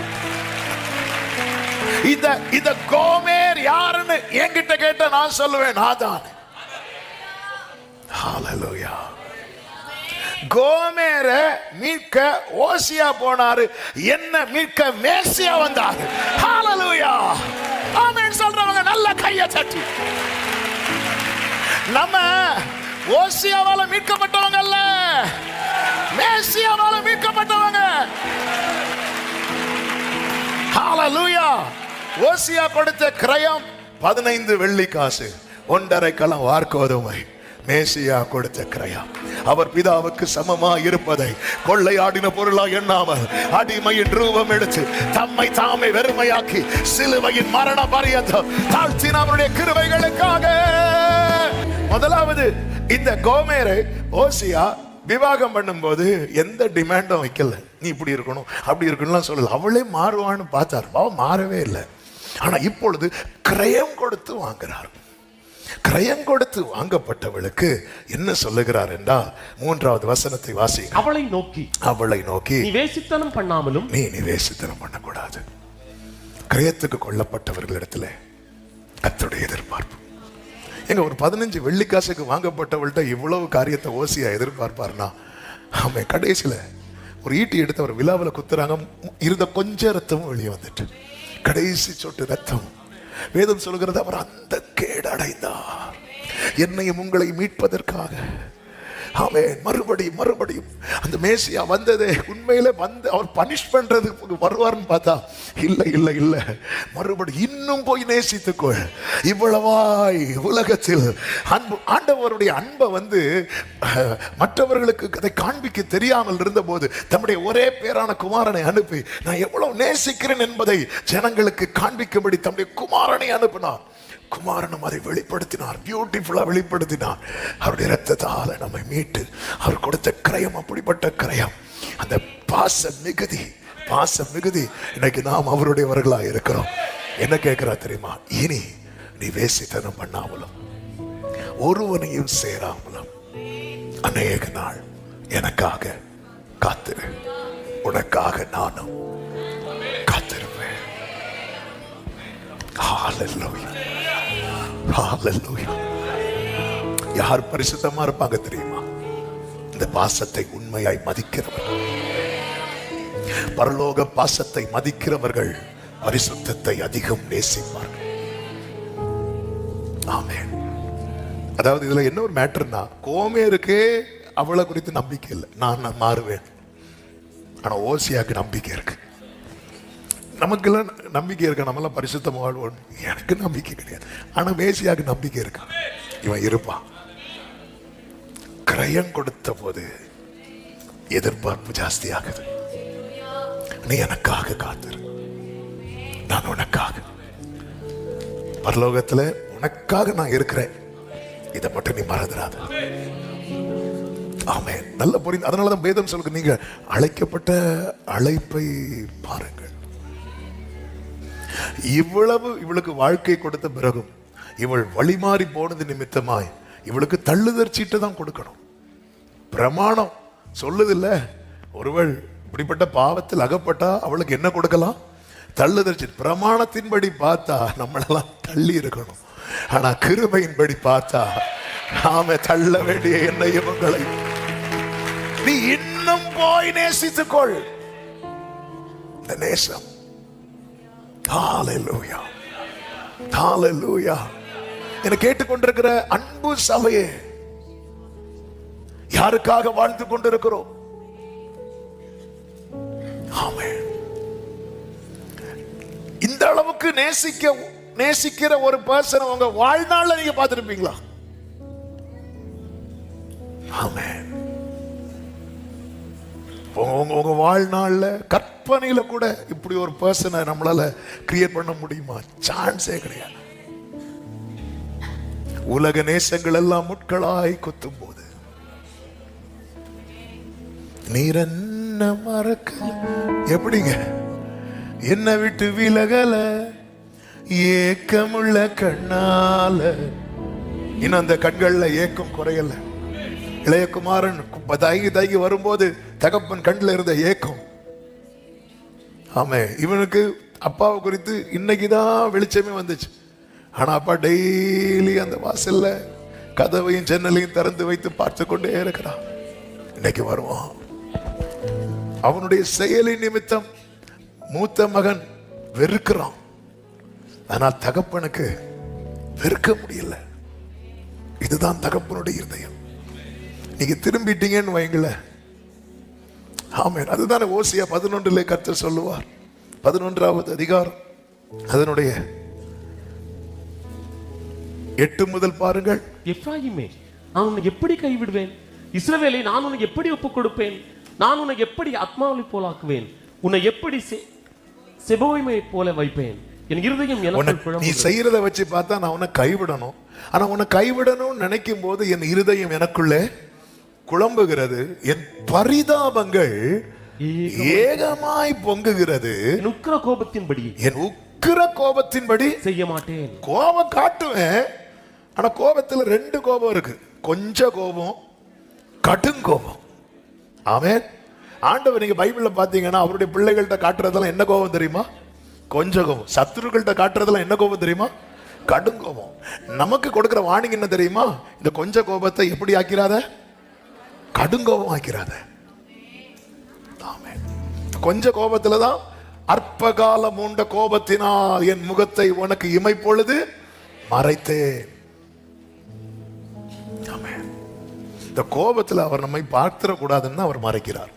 இந்த கோமேர் யாருன்னு என்கிட்ட கேட்ட நான் சொல்லுவேன், ஆதான். ஹல்லேலூயா. கோமேர மீட்க ஓசியா போனாரு, என்ன மீட்க மேசியா வந்தாரு. ஹல்லேலூயா. ஆமென் சொல்றவங்க நல்ல கையை தட்டி. நம்ம ஓசியாவால மீட்கப்பட்டவங்க அல்ல, மேசியாவால மீட்கப்பட்டவங்க. ஹல்லேலூயா. ஓசியா கொடுத்த கிரயம் 15 வெள்ளி காசு, 1.5 கலம் வார்கோதுமை. மேசியா கொடுத்த கிரயம் அவர் பிதாவுக்கு சமமா இருப்பதை கொள்ளையாடின பொருளா எண்ணாமல் அடிமையின் ரூபம் எடுத்து தம்மை தாமே வெறுமையாக்கி சிலுவையின் மரண பரியந்தம் தாழ்த்தின அவருடைய கிருபைகளுக்காக. முதலாவது இந்த கோமேரை ஓசியா விவாகம் பண்ணும்போது எந்த டிமாண்டும் வைக்கல. நீ இப்படி இருக்கணும் அப்படி இருக்கணும் சொல்லல. அவளே மாறுவான்னு பார்த்தார், மாறவே இல்லை. ஆனா இப்பொழுது கிரயம் கொடுத்து வாங்குறார். கிரயம் கொடுத்து வாங்கப்பட்டவளுக்கு என்ன சொல்லுகிறார் என்றால் 3வது வசனத்தை வாசி. அவளை நோக்கி நீ வேசித்தனம் பண்ணாமலும் நீ வேசித்தனம் பண்ணக்கூடாது. கிரயத்துக்கு கொல்லப்பட்டவர்களிடத்துல கர்த்தருடைய எதிர்பார்ப்பு எங்க? ஒரு 15 வெள்ளிக்காசுக்கு வாங்கப்பட்டவள்கிட்ட இவ்வளவு காரியத்தை ஓசியா எதிர்பார்ப்பார்னா, அவன் கடைசியில ஒரு ஈட்டி எடுத்து அவர் விழாவில் குத்துறாங்க. இருந்த கொஞ்ச ரத்தமும் வெளியே வந்துட்டு, கடைசி சொட்டு ரத்தம். வேதம் சொல்கிறது அவர் அந்த கேடு அடைந்தார். என்னையும் உங்களை மீட்பதற்காக ஆமென். மறுபடியும் மறுபடியும் அந்த மேசியா வந்ததே உண்மையிலே வந்து அவர் பனிஷ் பண்றதுக்கு வருவார்னு பார்த்தா இல்ல இல்ல இல்ல, மறுபடியும் இன்னும் போய் நேசித்துக்கொள். இவ்வளவாய் உலகத்தில் அன்பு, ஆண்டவருடைய அன்பை வந்து மற்றவர்களுக்கு அதை காண்பிக்க தெரியாமல் இருந்தபோது தம்முடைய ஒரே பேரான குமாரனை அனுப்பி நான் எவ்வளவு நேசிக்கிறேன் என்பதை ஜனங்களுக்கு காண்பிக்கும்படி தம்முடைய குமாரனை அனுப்பினார். குமாரனும் அதை வெளிப்படுத்தினார், பியூட்டிஃபுல்லா வெளிப்படுத்தினார். அவருடைய இரத்தத்தால நம்மை மீட்டு அவர் கொடுத்த கிரயம் அப்படிப்பட்ட கிரயம். அந்த பாச மிகுதி, பாச மிகுதி. இன்னைக்கு நாம் அவருடையவர்களா இருக்கிறோம். என்ன கேட்கிறா தெரியுமா? இனி நீ வேசித்தனம் பண்ணாமலும் ஒருவனையும் சேராமலும் அநேக நாள் எனக்காக காத்திரு, உனக்காக நானும் காத்திருப்பேன். ஹல்லேலூயா, ஹல்லேலூயா. யார் பரிசுத்தமா இருப்பாங்க தெரியுமா? இந்த பாசத்தை உண்மையாய் மதிக்கிறவர். பரலோக பாசத்தை மதிக்கிறவர்கள் பரிசுத்தத்தை அதிகம் நேசிப்பார்கள். ஆமென். அதாவது இதுல என்ன ஒரு மேட்டர்னா, கோமேருக்கு அவளை குறித்து நம்பிக்கை இல்லை, நான் மாறுவேன். ஆனா ஓசியாக்கு நம்பிக்கை இருக்கு. நமக்கெல்லாம் நம்பிக்கை இருக்கு, நம்மளாம் பரிசுத்தமா வாழ்வோம். எனக்கு நம்பிக்கை கிடையாது, ஆனா மேசியாக்கு நம்பிக்கை இருக்கு, இவன் இருப்பான். கிரயம் கொடுத்த போது எதிர்பார்ப்பு ஜாஸ்தி ஆகுது. நீ எனக்காக காத்திரு, நான் உனக்காக, பரலோகத்துல உனக்காக நான் இருக்கிறேன், இதை மட்டும் நீ மறந்துடாத. ஆமென். நல்ல புரிந்து. அதனாலதான் வேதம் சொல்லுங்க, நீங்க அழைக்கப்பட்ட அழைப்பை பாருங்கள். இவ்வளவு இவளுக்கு வாழ்க்கை கொடுத்த பிறகும் இவள் வழிமாறி போனது நிமித்தமாய் இவளுக்கு தள்ளுதற் சீட்டை தான் கொடுக்கணும். பிரமாணம் சொல்லுது இல்ல, ஒருவள் இப்படிப்பட்ட பாவத்தில் அகப்பட்டா அவளுக்கு என்ன கொடுக்கலாம்? தள்ளுதற் சீட்டு. பிரமாணத்தின்படி பார்த்தா நம்மளெல்லாம் தள்ளி இருக்கணும். ஆனா கிருபையின்படி பார்த்தா நாம தள்ள வேண்டிய என்னையும் உங்களை நீ இன்னும் போய் நேசித்துக்கொள். இந்த நேசம். ஹல்லேலூயா, ஹல்லேலூயா. என்னை கேட்டுக்கொண்டிருக்கிற அன்பு சபையே, யாருக்காக வாழ்ந்து கொண்டிருக்கிறோம்? ஆமென். இந்த அளவுக்கு நேசிக்கிற ஒரு பர்சன் உங்க வாழ்நாள்ல நீங்க பார்த்திருப்பீங்களா? ஆமென். உங்க வாழ்நாள்ல கற்பனையில கூட இப்படி ஒரு பர்சனை நம்மளால கிரியேட் பண்ண முடியுமா? சான்ஸே கிடையாது. உலக நேசங்கள் எல்லாம் முட்களாய் கொத்தும் போது நீர் என்ன மறக்கல, எப்படிங்க என்ன விட்டு விலகல ஏக்கமுள்ள கண்ணால. இன்னும் அந்த கண்கள்ல ஏக்கம் குறையல. இளையகுமாரன் தயங்கி வரும்போது தகப்பன் கண்ணில் இருந்த ஏக்கம். ஆமே, இவனுக்கு அப்பாவை குறித்து இன்னைக்குதான் வெளிச்சமே வந்துச்சு. ஆனா அப்பா டெய்லி அந்த வாசல்ல கதவையும் ஜன்னலையும் திறந்து வைத்து பார்த்து கொண்டே இருக்கிறான். இன்னைக்கு வருவான். அவனுடைய செயலின் நிமித்தம் மூத்த மகன் வெறுக்கிறான். ஆனால் தகப்பனுக்கு வெறுக்க முடியல. இதுதான் தகப்பனுடைய இருதயம். நீங்க திரும்பிட்டீங்கன்னு வைங்கள. ஆமென். அதுதானே ஓசியா 11 கர்த்தர் சொல்லுவார். 11வது அதிகாரம் அதனுடைய 8 முதல் பாருங்கள். எப்ராயிமே, நான் உன்னை எப்படி கைவிடுவேன்? இஸ்ரவேலை நான் உனக்கு எப்படி ஒப்புக் கொடுப்பேன்? நான் உன்னை எப்படி ஆத்மாவை போலாக்குவேன்? உன்னை எப்படி செபோய்மை போல வைப்பேன்? என் இருதயம் எனக்கு நீ செய்யறத வச்சு பார்த்தா நான் உன்னை கைவிடணும். ஆனா உன்னை கைவிடணும்னு நினைக்கும் போது என் இருதயம் எனக்குள்ளே குழம்புகிறது. என் பரிதாபங்கள் ஏகமாய் பொங்குகிறது. என் உக்கிர கோபத்தின்படி செய்ய மாட்டேன். கோபம் காட்டுவேன். ஆனா கோபத்துல 2 கோபம் இருக்கு. கொஞ்ச கோபம், கடுங்கோபம். ஆமென். ஆண்டவர் நீங்க பைபிள்ல பாத்தீங்கன்னா அவருடைய பிள்ளைகள்கிட்ட காட்டுறதெல்லாம் என்ன கோபம் தெரியுமா? கொஞ்ச கோபம். சத்துருக்கள்கிட்ட காட்டுறதெல்லாம் என்ன கோபம் தெரியுமா? கடுங்கோபம். நமக்கு கொடுக்கிற வார்னிங் என்ன தெரியுமா? இந்த கொஞ்ச கோபத்தை எப்படி ஆக்கிறாத? கடுங்கோபம் ஆக்கிறாத. ஆமென். கொஞ்ச கோபத்துலதான் அற்ப காலம் உண்ட கோபத்தினால் என் முகத்தை உனக்கு இமைப்பொழுது மறைத்தேன். ஆமென். இந்த கோபத்துல அவர் நம்மை பார்த்திடக்கூடாதுன்னு அவர் மறைக்கிறார்.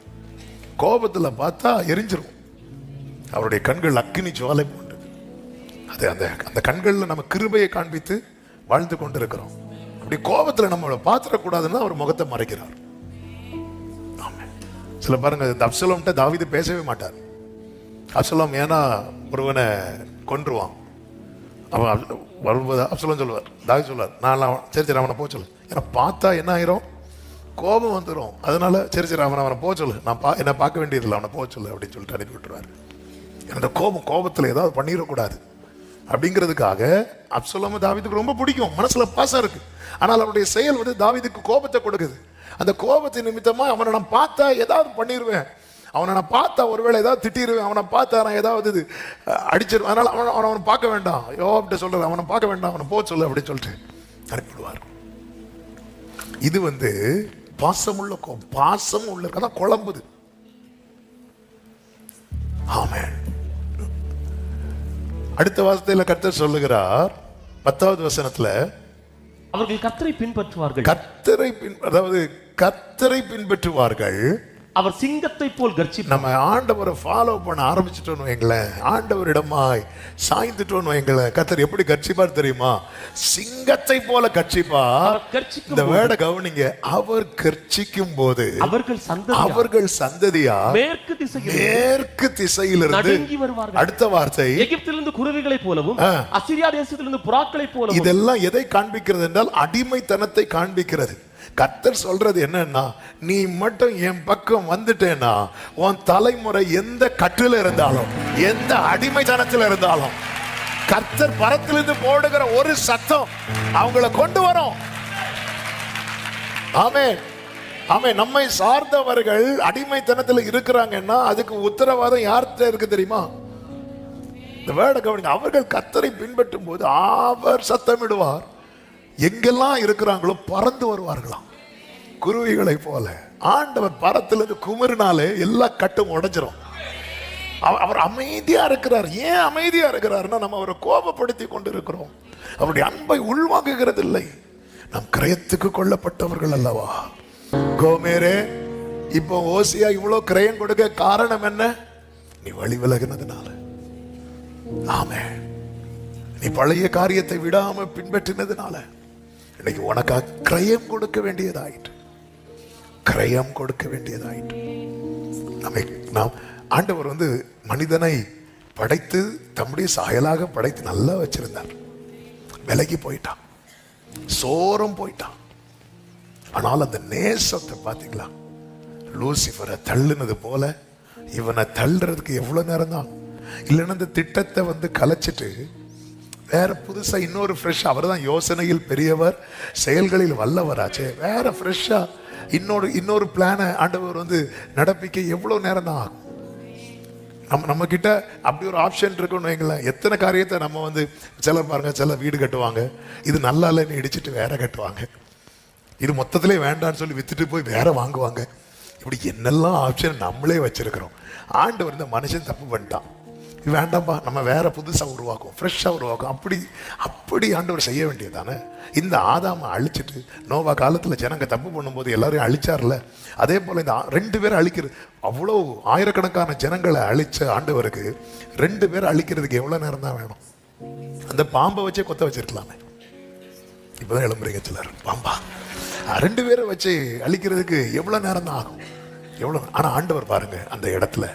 கோபத்துல பார்த்தா எரிஞ்சிரும். அவருடைய கண்கள் அக்கினி ஜுவாலை போன்றது. அது அந்த அந்த கண்கள்ல நம்ம கிருபையை காண்பித்து வாழ்ந்து கொண்டிருக்கிறோம். அப்படி கோபத்துல நம்மளை பார்த்திடக்கூடாதுன்னு அவர் முகத்தை மறைக்கிறார். ஆமென். சில பாருங்க, இந்த அப்சலோம்கிட்ட தாவீது பேசவே மாட்டார். அப்சலோம் ஏன்னா ஒருவனை கொன்றுவான். அவன் வரும்போது அப்சலோம் சொல்லுவார், தாவீது சொல்லுவார், நான் சரி அவனை போக சொல்லு, ஏன்னா பார்த்தா என்ன ஆயிரும், கோபம் வந்துடும். அதனால சரி அவனை போக சொல்லு, நான் என்ன பார்க்க வேண்டியதில்லை, அவனை போக சொல்லு அப்படின்னு சொல்லிட்டு அனுப்பி விட்டுருவாரு. அந்த கோபத்தில் ஏதாவது பண்ணிடக்கூடாது அப்படிங்கிறதுக்காக அப்சலோம தாவீதுக்கு ரொம்ப பிடிக்கும், மனசுல பாசம் இருக்கு. ஆனால் அவருடைய செயல் வந்து தாவீதுக்கு கோபத்தை கொடுக்குது. அந்த கோபத்தின் நிமித்தமா அவனை நான் பார்த்தா ஏதாவது பண்ணிடுவேன், அவனை நான் பார்த்தா ஒருவேளை ஏதாவது திட்டிடுவேன், அவனை பார்த்தா நான் ஏதாவது இது அடிச்சிருவேன், அதனால அவனை பார்க்க வேண்டாம், யோவாப்ட்ட சொல்றாரு, அவனை பார்க்க வேண்டாம், அவனை போக சொல்லு அப்படின்னு சொல்லிட்டு அனுப்பிவிடுவார். இது வந்து பாசமுள்ள கோபம். பாசம் உள்ள இருக்கதான் குழம்புது. ஆமென். அடுத்த வாசத்துல கர்த்தர் சொல்லுகிறார் 10வது வசனத்துல, அவர்கள் கர்த்தரை பின்பற்றுவார்கள். அதாவது கர்த்தரை பின்பற்றுவார்கள். அவர் சிங்கத்தை போல் கர்ச்சிப்பார். நம்ம ஆண்டவரை ஃபாலோ பண்ண ஆரம்பிச்சுட்டோம் வைங்களேன், ஆண்டவரிடமாய் சாய்ந்துட்டோம் வைங்களேன், கர்த்தர் எப்படி கர்ச்சிப்பார் தெரியுமா? சிங்கத்தை போல கர்ச்சிப்பார். இந்த வேர்டை கவனிங்க. அவர் கர்ச்சிக்கும் போது அவர்கள் சந்ததியா மேற்கு திசையிலிருந்து நடுங்கி வருவார்கள். அடுத்த வார்த்தை, எகிப்திலிருந்து குருவிகளை போலவும் அசீரியா தேசத்திலிருந்து புறாக்களை போலவும். இதெல்லாம் எதை காண்பிக்கிறது என்றால் அடிமைத்தனத்தை காண்பிக்கிறது. கர்த்தர் சொல்றது என்னன்னா, நீ மட்டும் என் பக்கம் வந்துட்டேன்னா உன் தலைமுறை எந்த கட்டில இருந்தாலும் எந்த அடிமைத்தனத்தில் இருந்தாலும் கர்த்தர் பரத்திலிருந்து போடுகிற ஒரு சத்தம் அவங்கள கொண்டு வரும். ஆமென். ஆமென். நம்மை சார்ந்தவர்கள் அடிமைத்தனத்தில் இருக்கிறாங்கன்னா அதுக்கு உத்தரவாதம் யார்கிட்ட இருக்கு தெரியுமா? இந்த வேர்டை கவனிங்க. அவர்கள் கர்த்தரை பின்பற்றும் போது அவர் சத்தமிடுவார், எங்கெல்லாம் இருக்கிறாங்களோ பறந்து வருவார்களாம் குருவிகளை போல. ஆண்டவர் பரத்திலிருந்து குமரினாலே எல்லா கட்டும் உடைஞ்சிரும். அவர் அமைதியா இருக்கிறார். ஏன் அமைதியா இருக்கிறார்னா, நம்ம அவரை கோபப்படுத்தி கொண்டு இருக்கிறோம். அவருடைய அன்பை உள்வாங்குகிறது இல்லை. நம் கிரயத்துக்கு கொல்லப்பட்டவர்கள் அல்லவா. கோமேரே, இப்போ ஓசியா இவ்வளவு கிரயம் கொடுக்க காரணம் என்ன? நீ வழி விலகினதுனால. ஆமென். நீ பழைய காரியத்தை விடாம பின்பற்றினதுனால இன்னைக்கு உனக்காக கிரயம் கொடுக்க வேண்டியதாயிற்று. கிரயம் கொடுக்க வேண்டியதாயிற்று. நாம் ஆண்டவர் வந்து மனிதனை படைத்து தம்முடைய சாயலாக படைத்து நல்லா வச்சிருந்தார். விலகி போயிட்டான், சோரம் போயிட்டான். ஆனால் அந்த நேசத்தை பாத்தீங்களா? லூசிஃபரை தள்ளுனது போல இவனை தள்ளுறதுக்கு எவ்வளவு நேரம் தான். இல்லைன்னா இந்த திட்டத்தை வந்து கலைச்சிட்டு வேற புதுசா இன்னொரு ஃப்ரெஷ், அவர் தான் யோசனையில் பெரியவர் செயல்களில் வல்லவராச்சே, வேற ஃப்ரெஷ்ஷா இன்னொரு பிளானை ஆண்டவர் வந்து நடப்பிக்க எவ்வளவு நேரம் தான் ஆகும். நம்ம கிட்ட அப்படி ஒரு ஆப்ஷன் இருக்குன்னு வைங்களேன். எத்தனை காரியத்தை நம்ம வந்து சிலர் பாருங்க, சில வீடு கட்டுவாங்க, இது நல்லா இல்லைன்னு இடிச்சிட்டு வேற கட்டுவாங்க, இது மொத்தத்திலே வேண்டான்னு சொல்லி வித்துட்டு போய் வேற வாங்குவாங்க. இப்படி என்னெல்லாம் ஆப்ஷன் நம்மளே வச்சிருக்கிறோம். ஆண்டவர் இந்த மனுஷன் தப்பு பண்ணிட்டான், வேண்டாம்பா நம்ம வேற புதுசா உருவாக்கும், ஃப்ரெஷ்ஷா உருவாக்கும். அப்படி ஆண்டவர் செய்ய வேண்டியதானே. இந்த ஆதாமை அழிச்சிட்டு நோவா காலத்துல ஜனங்க தப்பு பண்ணும்போது எல்லாரையும் அழிச்சார்ல, அதே போல இந்த 2 பேரை அழிக்கிறது, அவ்வளோ ஆயிரக்கணக்கான ஜனங்களை அழிச்ச ஆண்டவருக்கு 2 பேரை அழிக்கிறதுக்கு எவ்வளவு நேரம் தான் வேணும்? அந்த பாம்பை வச்சே கொத்த வச்சிருக்கலாமே. இப்பதான் எழும்புறீங்க சிலர், பாம்பா 2 பேரை வச்சு அழிக்கிறதுக்கு எவ்வளவு நேரம் தான் ஆகும்? எவ்வளவு. ஆனா ஆண்டவர் பாருங்க, அந்த இடத்துல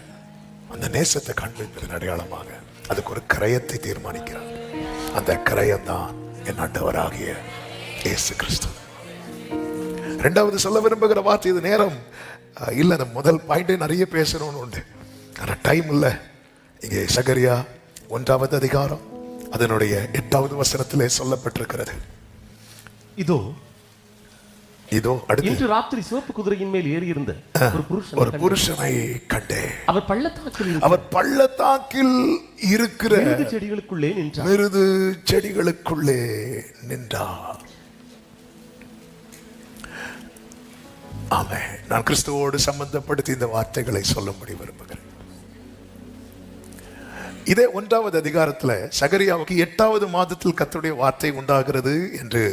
அந்த நேசத்தை காண்பிப்பதன் அடையாளமாக அதுக்கு ஒரு கிரயத்தை தீர்மானிக்கிறார். அந்த கிரயம் தான் என் ஆண்டவராகிய இயேசு கிறிஸ்து. 2வது சொல்ல விரும்புகிற வார்த்தை, இது நேரம் இல்லை, அந்த முதல் பாயிண்டே நிறைய பேசணும்னு உண்டு, ஆனா டைம் இல்லை. இங்கே சகரியா 1வது அதிகாரம் அதனுடைய 8வது வசனத்திலே சொல்லப்பட்டிருக்கிறது. இதோ அடுத்து, இன்று ராத்திரி சிவப்பு குதிரையின் மேல் ஏறி இருந்த ஒரு புருஷனை கண்டேன். அவர் பள்ளத்தாக்கில் இருக்கிற செடிகளுக்குள்ளே நின்றார். மிருது செடிகளுக்குள்ளே நின்றார். ஆமென். நான் கிறிஸ்துவோடு சம்பந்தப்படுத்தி இந்த வார்த்தைகளை சொல்லும்படி விரும்புகிறேன். இதே 1வது அதிகாரத்துல சகரியாவுக்கு 8வது மாதத்தில் கர்த்தருடைய வார்த்தை உண்டாகிறது என்று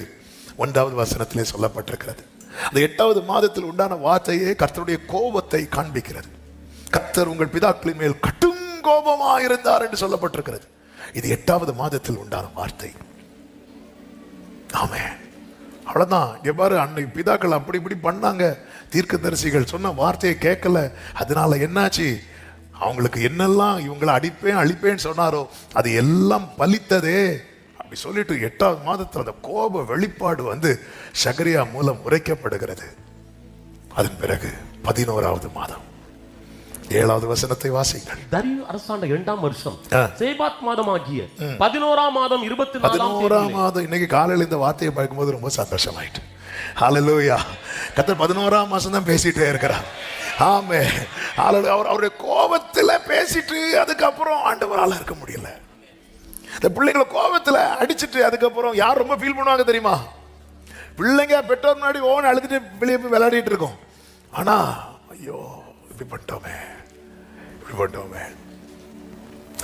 1வது வசனத்திலே சொல்லப்பட்டிருக்கிறது. அந்த 8வது மாதத்தில் உண்டான வார்த்தையே கர்த்தருடைய கோபத்தை காண்பிக்கிறது. கர்த்தர் உங்கள் பிதாக்களின் மேல் கடும் கோபமாயிருந்தார் என்று சொல்லப்பட்டிருக்கிறது. இது 8வது மாதத்தில் உண்டான வார்த்தை. ஆமென். அவ்வளவுதான். எவ்வாறு அன்னைக்கு பிதாக்கள் அப்படி இப்படி பண்ணாங்க, தீர்க்கதரிசிகள் சொன்ன வார்த்தையை கேட்கல, அதனால என்னாச்சு, அவங்களுக்கு என்னெல்லாம் இவங்களை அடிப்பேன் அழிப்பேன்னு சொன்னாரோ அது எல்லாம் பலித்ததே அப்படி சொல்லிட்டு 8வது மாதத்தில் அந்த கோப வெளிப்பாடு வந்து சகரியா மூலம் உரைக்கப்படுகிறது. அதன் பிறகு 11வது மாதம் 7வது வசனத்தை வாசிங்கள். தரியு அரசாண்ட 2ஆம் வருஷம் சேபாத் மாதமாகிய 11ஆம் மாதம் 24ஆம் மாதம். இன்னைக்கு காலையில் இந்த வார்த்தையை பார்க்கும்போது ரொம்ப சந்தோஷமாயிட்டு. ஹல்லேலூயா. கர்த்தர் 11ஆம் மாசம் தான் பேசிட்டே இருக்கிறார். ஆமே. அவருடைய கோபத்துல பேசிட்டு அதுக்கப்புறம் ஆண்டவரால இருக்க முடியல. இந்த பிள்ளைங்களை கோபத்துல அடிச்சுட்டு அதுக்கப்புறம் யார் ரொம்ப ஃபீல் பண்ணுவாங்க தெரியுமா? பிள்ளைங்க பெற்றோர் முன்னாடி ஓன் அழுதுட்டு வெளியே போய் விளையாடிட்டு இருக்கோம். ஆனா ஐயோ இப்படி பண்ணிட்டோமே.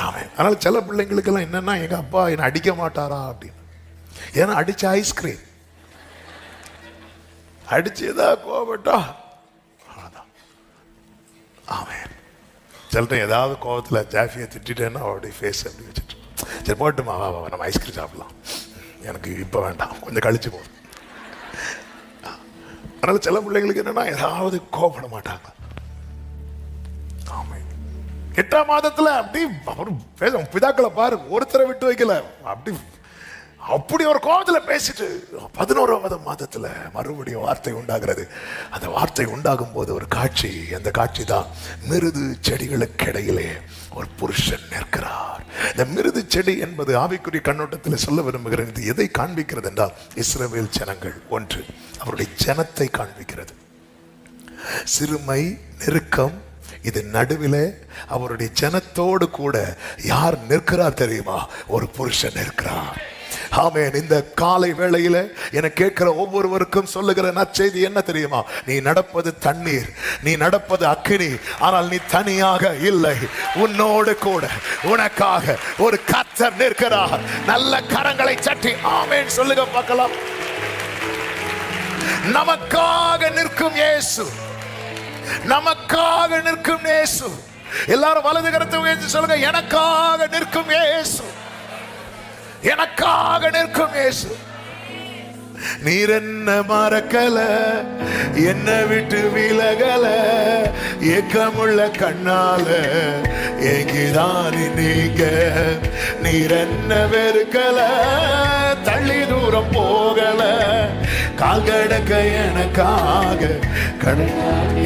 ஆமே. அதனால சில பிள்ளைங்களுக்கெல்லாம் என்னன்னா, எங்க அப்பா என்ன அடிக்க மாட்டாரா அப்படின்னு. ஏன்னா அடிச்ச ஐஸ்கிரீம் அடிச்சு ஏதாவது கோபப்பட்டா ஆமென். சில ஏதாவது கோபத்தில் ஜாஃபியை திட்டேன்னா அவருடைய ஃபேஸ் அப்படி வச்சுட்டு, சரி போட்டுமா வா வா நம்ம ஐஸ்கிரீம் சாப்பிடலாம், எனக்கு இப்போ வேண்டாம் கொஞ்சம் கழிச்சு போதும். அதனால சில பிள்ளைங்களுக்கு என்னன்னா ஏதாவது கோபப்பட மாட்டாங்க. ஆமென். 8ஆம் மாதத்துல அப்படி அவரு பேச பிதாக்களை பாரு, ஒருத்தரை விட்டு வைக்கல, அப்படி ஒரு கோபத்துல பேசிட்டு 11வது மாதத்துல மறுபடியும் வார்த்தை உண்டாகிறது. அந்த வார்த்தை உண்டாகும் போது ஒரு காட்சி, அந்த காட்சி தான் மிருது செடிகளுக்கு இடையிலே ஒரு புருஷன் நிற்கிறார். இந்த மிருது செடி என்பது ஆவிக்குரிய கண்ணோட்டத்தில் சொல்ல விரும்புகிறது. இது எதை காண்பிக்கிறது என்றால், இஸ்ரவேல் ஜனங்கள் ஒன்று அவருடைய ஜனத்தை காண்பிக்கிறது. சிறுமை, நெருக்கம், இது நடுவிலே அவருடைய ஜனத்தோடு கூட யார் நிற்கிறார் தெரியுமா? ஒரு புருஷன் நிற்கிறார். ஆமென். இந்த காலை வேளையில என கேட்கிற ஒவ்வொருவருக்கும் சொல்லுகிற நற்செய்தி என்ன தெரியுமா? நீ நடப்பது தண்ணீர், நீ நடப்பது அக்கினி, ஆனால் நீ தனியாக இல்லை. உன்னோடு கூட உனக்காக ஒரு கர்த்தர் நிற்கிறார். நல்ல கரங்களை தட்டி ஆமென் சொல்லுங்க பார்க்கலாம். நமக்காக நிற்கும் இயேசு, நமக்காக நிற்கும் இயேசு. எல்லாரும் வலது கரத்தை உயர்த்தி சொல்லுங்க, எனக்காக நிற்கும் இயேசு, எனக்காக நிற்கும் இயேசு. நீர் என்ன மறக்கல, என்ன விட்டு விலகல, ஏக்கமுள்ள கண்ணால எங்கிதான் நீங்க. நீர் என்ன வெறுக்கல, தள்ளி தூரம் போகல, கால்கடக்க எனக்காக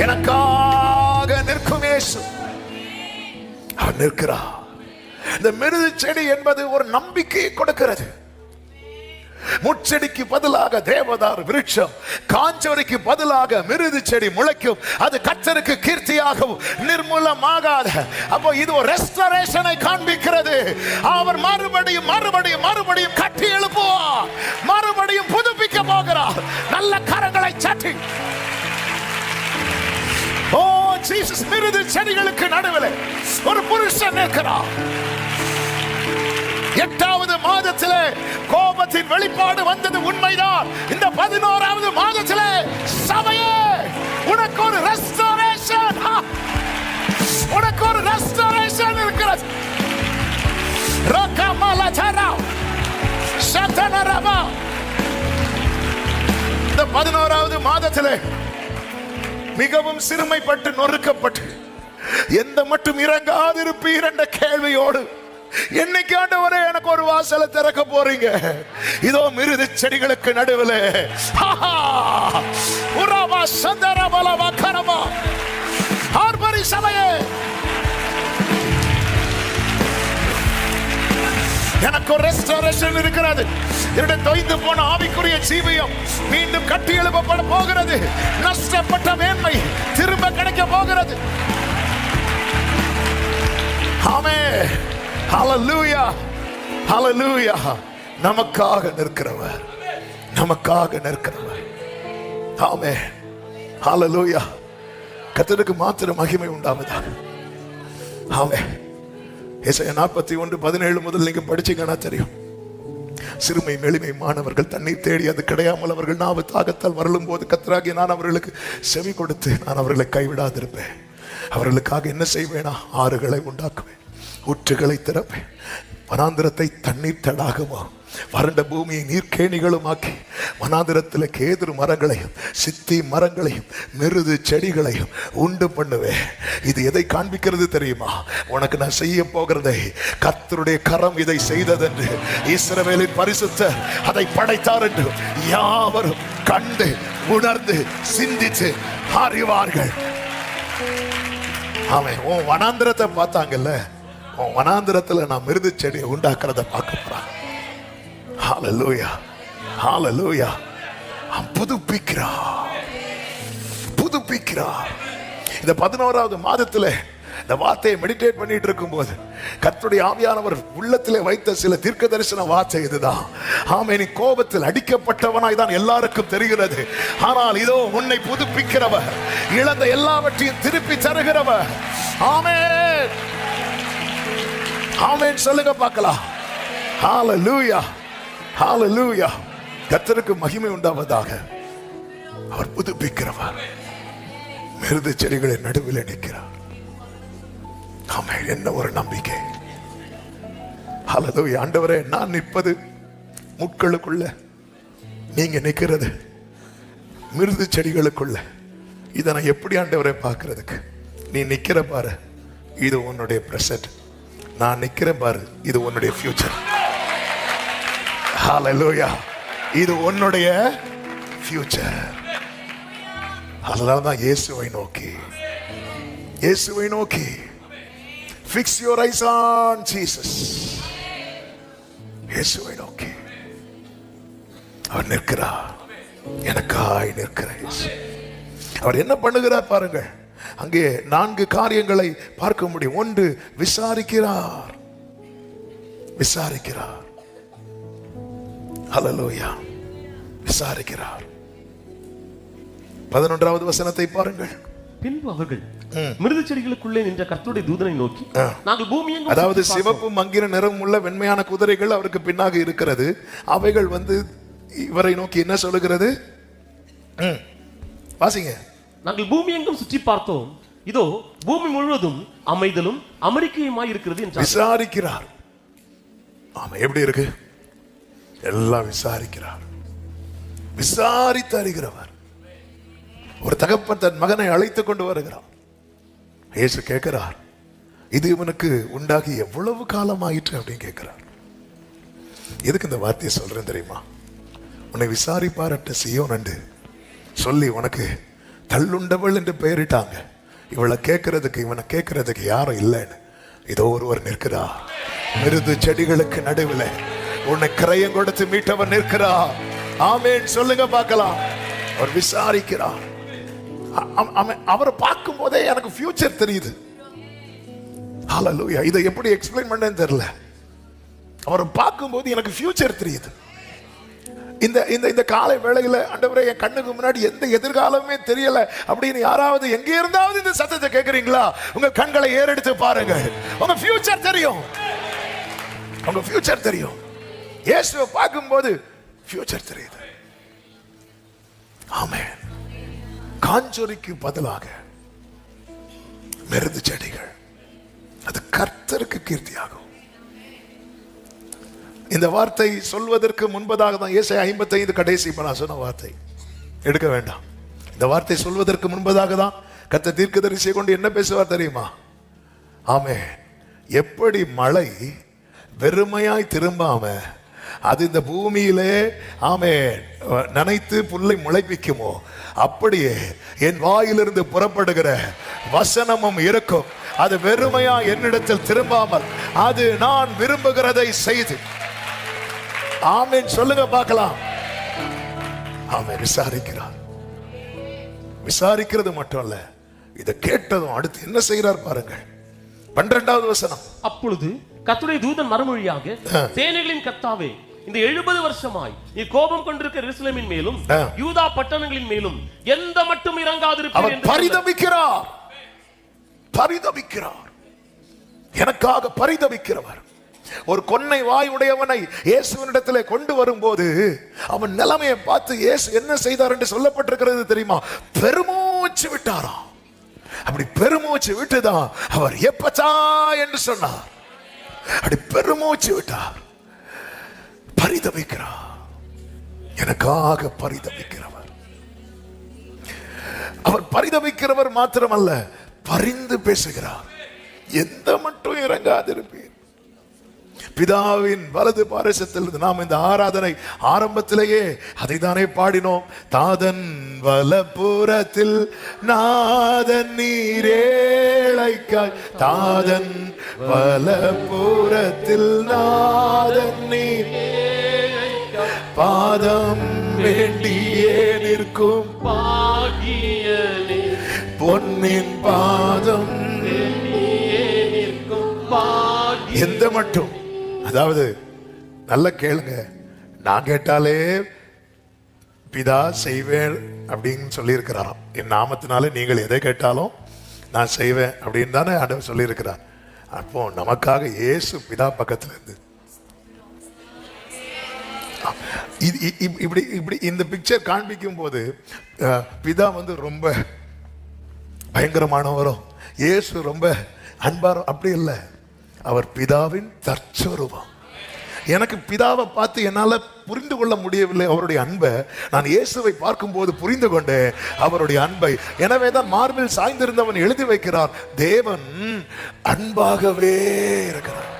எனக்காக நிற்கும் இயேசு நிற்கிறார். இந்த மிருது செடி என்பது ஒரு நம்பிக்கையை கொடுக்கிறது. முட்செடிக்கு பதிலாக தேவதார் விருட்சம், காஞ்சோரிக்கு பதிலாக மிருது செடி முளைக்கும். அது கர்த்தருக்கு கீர்த்தியாகவும் நிர்மூலமாகாத. அப்போ இது ஒரு ரெஸ்டரேஷனை காண்பிக்கிறது. அவர் மறுபடியும் மறுபடியும் மறுபடியும் கட்டி எழுப்புவார், மறுபடியும் புதுப்பிக்க போகிறார். நல்ல கரங்களை சாட்டி ஓ ஜீசஸ். மிருது செடிகளுக்கு நடுவில் ஒரு புருஷன் இருக்கிறார். 8வது மாதத்திலே கோபத்தின் வெளிப்பாடு வந்தது உண்மைதான். இந்த 11வது மாதத்திலே சபையே உனக்கு ஒரு ரெஸ்டோரேஷன், உனக்கு ஒரு ரெஸ்டோரேஷன் இருக்கிறது. ரகமலதரா சதனரபா. இந்த 11வது மாதத்திலே மிகவும் சிறுமைப்பட்டு நொறுக்கப்பட்டு எந்த மட்டும் இறங்காதிருப்பீர் என்ற கேள்வியோடு என்னைக்கு ஆண்டவரே எனக்கு ஒரு வாசலை திறக்க போறீங்க? இதோ மிருது செடிகளுக்கு நடுவில் சபையே எனக்கு ஒரு ரெஸ்டோரேஷன் இருக்கிறது. என்னுடைய தொய்ந்து போன ஆவிக்குரிய ஜீவியம் மீண்டும் கட்டி எழுப்பப்பட போகிறது. நஷ்டப்பட்ட மேன்மை திரும்ப கிடைக்க போகிறது. ஆமென். ஹல்லேலூயா, ஹல்லேலூயா. நமக்காக நிற்கிறவர், நமக்காக நிற்கிறவர். ஆமென். ஹல்லேலூயா. கர்த்தருக்கு மாத்திரம் மகிமை உண்டாவதாக. ஆமென். ஏசாயா 41:17 முதல் நீங்க படிச்சீங்கன்னா தெரியும். சிறுமை மெளிமை மாணவர்கள் தண்ணீர் தேடி அது கிடையாமல் அவர்கள் நாவு தாகத்தால் வரலும் போது கர்த்தராகிய நான் அவர்களுக்கு செவி கொடுத்து நான் அவர்களை கைவிடாதிருப்பேன். அவர்களுக்காக என்ன செய்வேனா? ஆறுகளை உண்டாக்குவேன், ஊற்றுகளை திறப்பேன், வனாந்திரத்தை தண்ணீர் தடாகமா, வறண்ட பூமியை நீர்க்கேணிகளுமாக்கி வனாந்திரத்தில் கேதுரு மரங்களையும் சித்தி மரங்களையும் மிருது செடிகளையும் உண்டு பண்ணுவேன். இது எதை காண்பிக்கிறது தெரியுமா? உனக்கு நான் செய்ய போகிறதை கர்த்தருடைய கரம் இதை செய்ததென்று, இஸ்ரவேலின் பரிசுத்தர் அதை படைத்தார் என்று யாவரும் கண்டு உணர்ந்து சிந்தித்து அறிவார்கள். அவன் உன் வனாந்திரத்தை பார்த்தாங்கல்ல, உன் வனாந்திரத்துல நான் மிருது செடியை உண்டாக்குறத பார்க்க போறான். ஹல்லேலூயா, ஹல்லேலூயா. புதுப்பிக்கிறார், புதுப்பிக்கிறார். இந்த 11வது மாதத்துல இந்த வார்த்தையை மெடிடேட் பண்ணிட்டு இருக்கும்போது கர்த்தருடைய ஆவியானவர் உள்ளத்திலே வைத்த சில தீர்க்க தரிசன வார்த்தை இதுதான். ஆமென். நீ கோபத்தில் அடிக்கப்பட்டவனாய் தான் எல்லாருக்கும் தெரிகிறது. ஆனால் இதோ உன்னை புதுப்பிக்கிறவர், இழந்த எல்லாவற்றையும் திருப்பி தருகிறவர். ஆமென், ஆமென் சொல்லுங்க பார்க்கலாம். ஹல்லேலூயா, ஹல்லேலூயா. கர்த்தருக்கு மகிமை உண்டாவதாக. அவர் புதுப்பிக்கிறவர், மிருது செடிகளின் நடுவில் நிற்கிறார். ஆமென். என்ன ஒரு நம்பிக்கை. ஹல்லேலூயா. ஆண்டவரே, நான் நிற்பது முட்களுக்குள்ள, நீங்க நிற்கிறது மிருது செடிகளுக்குள்ள. இதை நான் எப்படி ஆண்டவரே பார்க்கிறதுக்கு? நீ நிக்கிற பாரு, இது உன்னுடைய பிரசன்ட். நான் நிக்கிறேன் பாரு, இது உன்னுடைய ஃபியூச்சர். ஹல்லேலூயா. இது உன்னுடைய ஃபியூச்சர். அதனாலதான் இயேசுவை நோக்கி, இயேசுவை நோக்கி fix your eyes on Jesus. இயேசுவை நோக்கி அவர் நிற்கிறார், எனக்காய் நிற்கிறார். அவர் என்ன பண்ணுகிறார் பாருங்கள். அங்கே 4 காரியங்களை பார்க்க முடியும். 1, விசாரிக்கிறார், விசாரிக்கிறார். ஹல்லேலூயா, விசாரிக்கிறார். 11வது வசனத்தை பாருங்கள். பின்பு அவர்கள் மிருது செடிகளுக்குள்ளே நின்ற கர்த்தருடைய தூதனை நோக்கி, நாங்கள் பூமியெங்கும், அதாவது சிவப்பு மங்கின நிறம் உள்ள வெண்மையான குதிரைகள் அவருக்கு பின்னாக இருக்கிறது. அவைகள் இவரை நோக்கி என்ன சொல்லுகிறது? வாசிங்க. நாங்கள் பூமியெங்கும் சுற்றி பார்த்தோம், இதோ பூமி முழுவதும் அமைதலும் அமெரிக்கையுமாய் இருக்கிறது என்றார். விசாரிக்கிறார். ஆமா, எப்படி இருக்கு? எல்லாம் விசாரிக்கிறார், விசாரித்து அறிகிறவர். ஒரு தகப்பன் தன் மகனை அழைத்துக் கொண்டு வருகிறார். இயேசு கேட்கிறார், இது இவனுக்கு உண்டாகி எவ்வளவு காலம் ஆயிற்று அப்படின்னு கேட்கிறார். எதுக்கு இந்த வார்த்தையை சொல்றேன் தெரியுமா? உன்னை விசாரிப்பாரட்ட சீயோன் என்று சொல்லி உனக்கு தள்ளுண்டவள் என்று பெயரிட்டாங்க. இவளை கேட்கறதுக்கு, இவனை கேட்கறதுக்கு யாரும் இல்லைன்னு இதோ ஒருவர் நிற்கிறார். மிருது செடிகளுக்கு நடுவில் உன்னை கிரயம் கொடுத்து மீட்டவர் நிற்கிறார். ஆமென் சொல்லுங்க பார்க்கலாம். அவர் விசாரிக்கிறார். அவரை பார்க்கும் போதே எனக்கு ஃபியூச்சர் தெரியுது. ஹல்லேலூயா. இதை எப்படி எக்ஸ்பிளைன் பண்ணேன்னு தெரியல. அவரை பார்க்கும்போது எனக்கு ஃபியூச்சர் தெரியுது. இந்த இந்த இந்த காலை வேளையில ஆண்டவரே, என் கண்ணுக்கு முன்னாடி எந்த எதிர்காலமே தெரியல அப்படின்னு யாராவது எங்க இருந்தாவது இந்த சத்தத்தை கேட்கறீங்களா? உங்க கண்களை ஏறெடுத்து பாருங்க. உங்க ஃபியூச்சர் தெரியும், உங்க ஃபியூச்சர் தெரியும். இயேசுவை பார்க்கும்போது ஃபியூச்சர் தெரியுது. ஆமென். காஞ்சொரிக்கு பதிலாக மிருது செடிகள், அது கர்த்தருக்கு கீர்த்தியாகும். இந்த வார்த்தை சொல்வதற்கு முன்பதாக தான் ஏசாயா 55 கடைசி இப்ப நான் சொன்ன வார்த்தை எடுக்க வேண்டாம். இந்த வார்த்தை சொல்வதற்கு முன்பதாக தான் கர்த்தர் தீர்க்கதரிசியை கொண்டு என்ன பேசுவார் தெரியுமா? ஆமென். எப்படி மழை வெறுமையாய் திரும்பாம அது இந்த பூமியிலே ஆமென் நனைத்து புல்லை முளைப்பிக்குமோ, அப்படியே என் வாயிலிருந்து புறப்படுகிற வசனமும் இருக்கும். அது வெறுமையா என்னிடத்தில் திரும்பாமல் அது நான் விரும்புகிறதை செய்து. ஆமென் சொல்லுங்க பார்க்கலாம். ஆமென். விசாரிக்கிறார். விசாரிக்கிறது மட்டும் அல்ல, இதை கேட்டதும் அடுத்து என்ன செய்கிறார் பாருங்கள். 12வது வசனம். அப்பொழுது கர்த்தருடைய தூதன் மறுமொழியாக, சேனைகளின் கர்த்தாவே, இந்த 70 வருஷமாய் நீ கோபம் கொண்டிருக்கிற எருசலேமின் மேலும் யூதா பட்டணங்களின் மேலும் எந்த மட்டும் இறங்காதிருப்பீர் என்று பரிதபிக்கிறார். பரிதபிக்கிறார். எனக்காக பரிதபிக்கிறவர். ஒரு கொன்னை வாய் உடையவனை இயேசுவினிடத்திலே கொண்டு வரும்போது அவன் நிலைமையை பார்த்து இயேசு என்ன செய்தார் என்று சொல்லப்பட்டிருக்கிறது தெரியுமா? பெருமூச்சு விட்டாராம். அப்படி பெருமூச்சு விட்டுதான் அவர் எப்பச்சா என்று சொன்னார். அப்படி பெருமூச்சு விட்டார். பரிதவிக்கிறார், எனக்காக பரிதவிக்கிறவர். அவர் பரிதவிக்கிறவர் மாத்திரமல்ல, பரிந்து பேசுகிறார். எந்த மட்டும் இறங்காதிருப்பீர். பிதாவின் வலது பாரிசத்தில் நாம் இந்த ஆராதனை ஆரம்பத்திலேயே அதை தானே பாடினோம். தாதன் வலப்புறத்தில் நாதன் நீரேழைக்காய், தாதன் வலப்புறத்தில் நாதன் நீர் பாதம் வேண்டியே நிற்கும் பாகியனே, பொன்னின் பாதம் எந்த மட்டும். அதாவது நல்ல கேளுங்க, நான் கேட்டாலே பிதா செய்வேன் அப்படின்னு சொல்லி இருக்கிறாராம். என் நாமத்தினாலே நீங்கள் எதை கேட்டாலும் நான் செய்வேன் அப்படின்னு தானே ஆண்டவர் சொல்லி இருக்கிறார். அப்போ நமக்காக இயேசு பிதா பக்கத்துல இருந்து இப்படி இப்படி இந்த பிக்சர் காண்பிக்கும் போது பிதா வந்து ரொம்ப பயங்கரமானவரும், இயேசு ரொம்ப அன்பாரும் அப்படி இல்லை. அவர் பிதாவின் தற்சொரூபம். எனக்கு பிதாவை பார்த்து என்னால புரிந்து கொள்ள முடியவில்லை அவருடைய அன்பை. நான் இயேசுவை பார்க்கும் போது புரிந்து கொண்டேன் அவருடைய அன்பை. எனவேதான் மார்பில் சாய்ந்திருந்தவன் எழுதி வைக்கிறார், தேவன் அன்பாகவே இருக்கிறார்.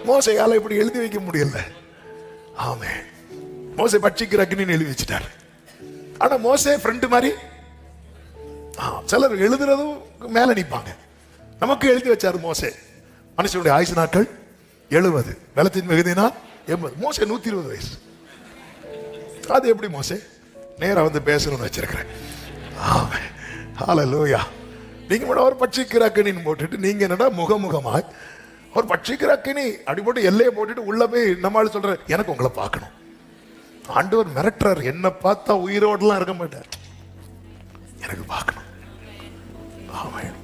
மோசையால இப்படி எழுதி வைக்க முடியல. ஆமே, மோசே பட்சிக்கிற அக்னின்னு எழுதி வச்சுட்டார். ஆனா மோசே ஃப்ரெண்டு மாதிரி சிலர் எழுதுறதும் மேல நிற்பாங்க. நமக்கு எழுதி வச்சாரு மோசே. மனுஷனுடைய ஆயுசு நாட்கள் 70, பலத்தின் மிகுதினா 80. மோசே 120 வயசு. அது எப்படி மோசே நேரா வந்து பேசணும்னு வச்சிருக்கிறேன். ஆமென், ஹல்லேலூயா. நீங்க கூட ஒரு பட்சிக்கிற அக்கினின்னு போட்டுட்டு நீங்க என்னடா முகமுகமாய் ஒரு பட்சிக்கிற அக்கினி அப்படி போட்டு எல்லையை போட்டுட்டு உள்ள போய் நம்மளால சொல்ற எனக்கு உங்களை பார்க்கணும். ஆண்டவர் மிரட்டுறார், என்ன பார்த்தா உயிரோடலாம் இருக்க மாட்டார், எனக்கு பார்க்கணும். ஆமென்.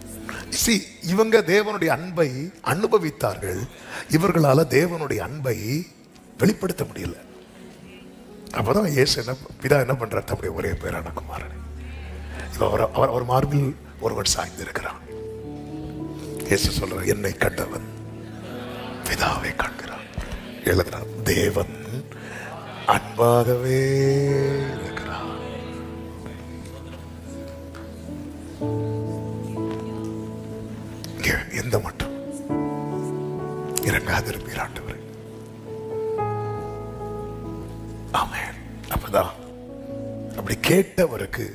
இவங்க தேவனுடைய அன்பை அனுபவித்தார்கள். இவர்களால தேவனுடைய அன்பை வெளிப்படுத்த முடியல. அப்பதான் இயேசு என்ன பிதா என்ன பண்றார், தம்முடைய ஒரே பேரான குமாரனை அவர் மார்பில் ஒருவன் சாய்ந்து இருக்கிறான். இயேசு சொல்ற, என்னை கண்டவன் பிதாவை காண்கிறான். எழுதுறான், தேவன் அன்பாகவே இருக்கிறார். எந்த மட்டும் இறங்காதிருப்பீர் ஆண்டவரே. ஆமென். அப்பதான் அப்படி கேட்டவருக்கு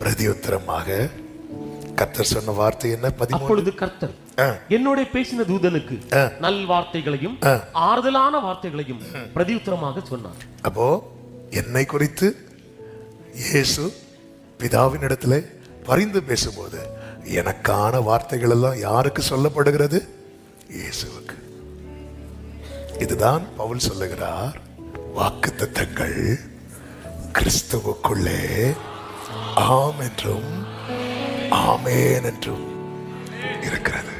பிரதியுத்தரமாக கர்த்தர் சொன்ன வார்த்தை என்ன? 13. அப்பொழுது கர்த்தர் என்னோட பேசின தூதனுக்கு நல் வார்த்தைகளையும் ஆறுதலான வார்த்தைகளையும் பிரதியுத்தரமாக சொன்னார். அப்போ என்னை குறித்து இயேசு பிதாவின் இடத்துல பரிந்து பேசும்போது எனக்கான வார்த்தைகள் எல்லாம் யாருக்கு சொல்லப்படுகிறது? இயேசுவுக்கு. இதுதான் பவுல் சொல்லுகிறார், வாக்குத்தத்தங்கள் கிறிஸ்துவுக்குள்ளே ஆம் என்றும் ஆமேன் என்றும் இருக்கிறது.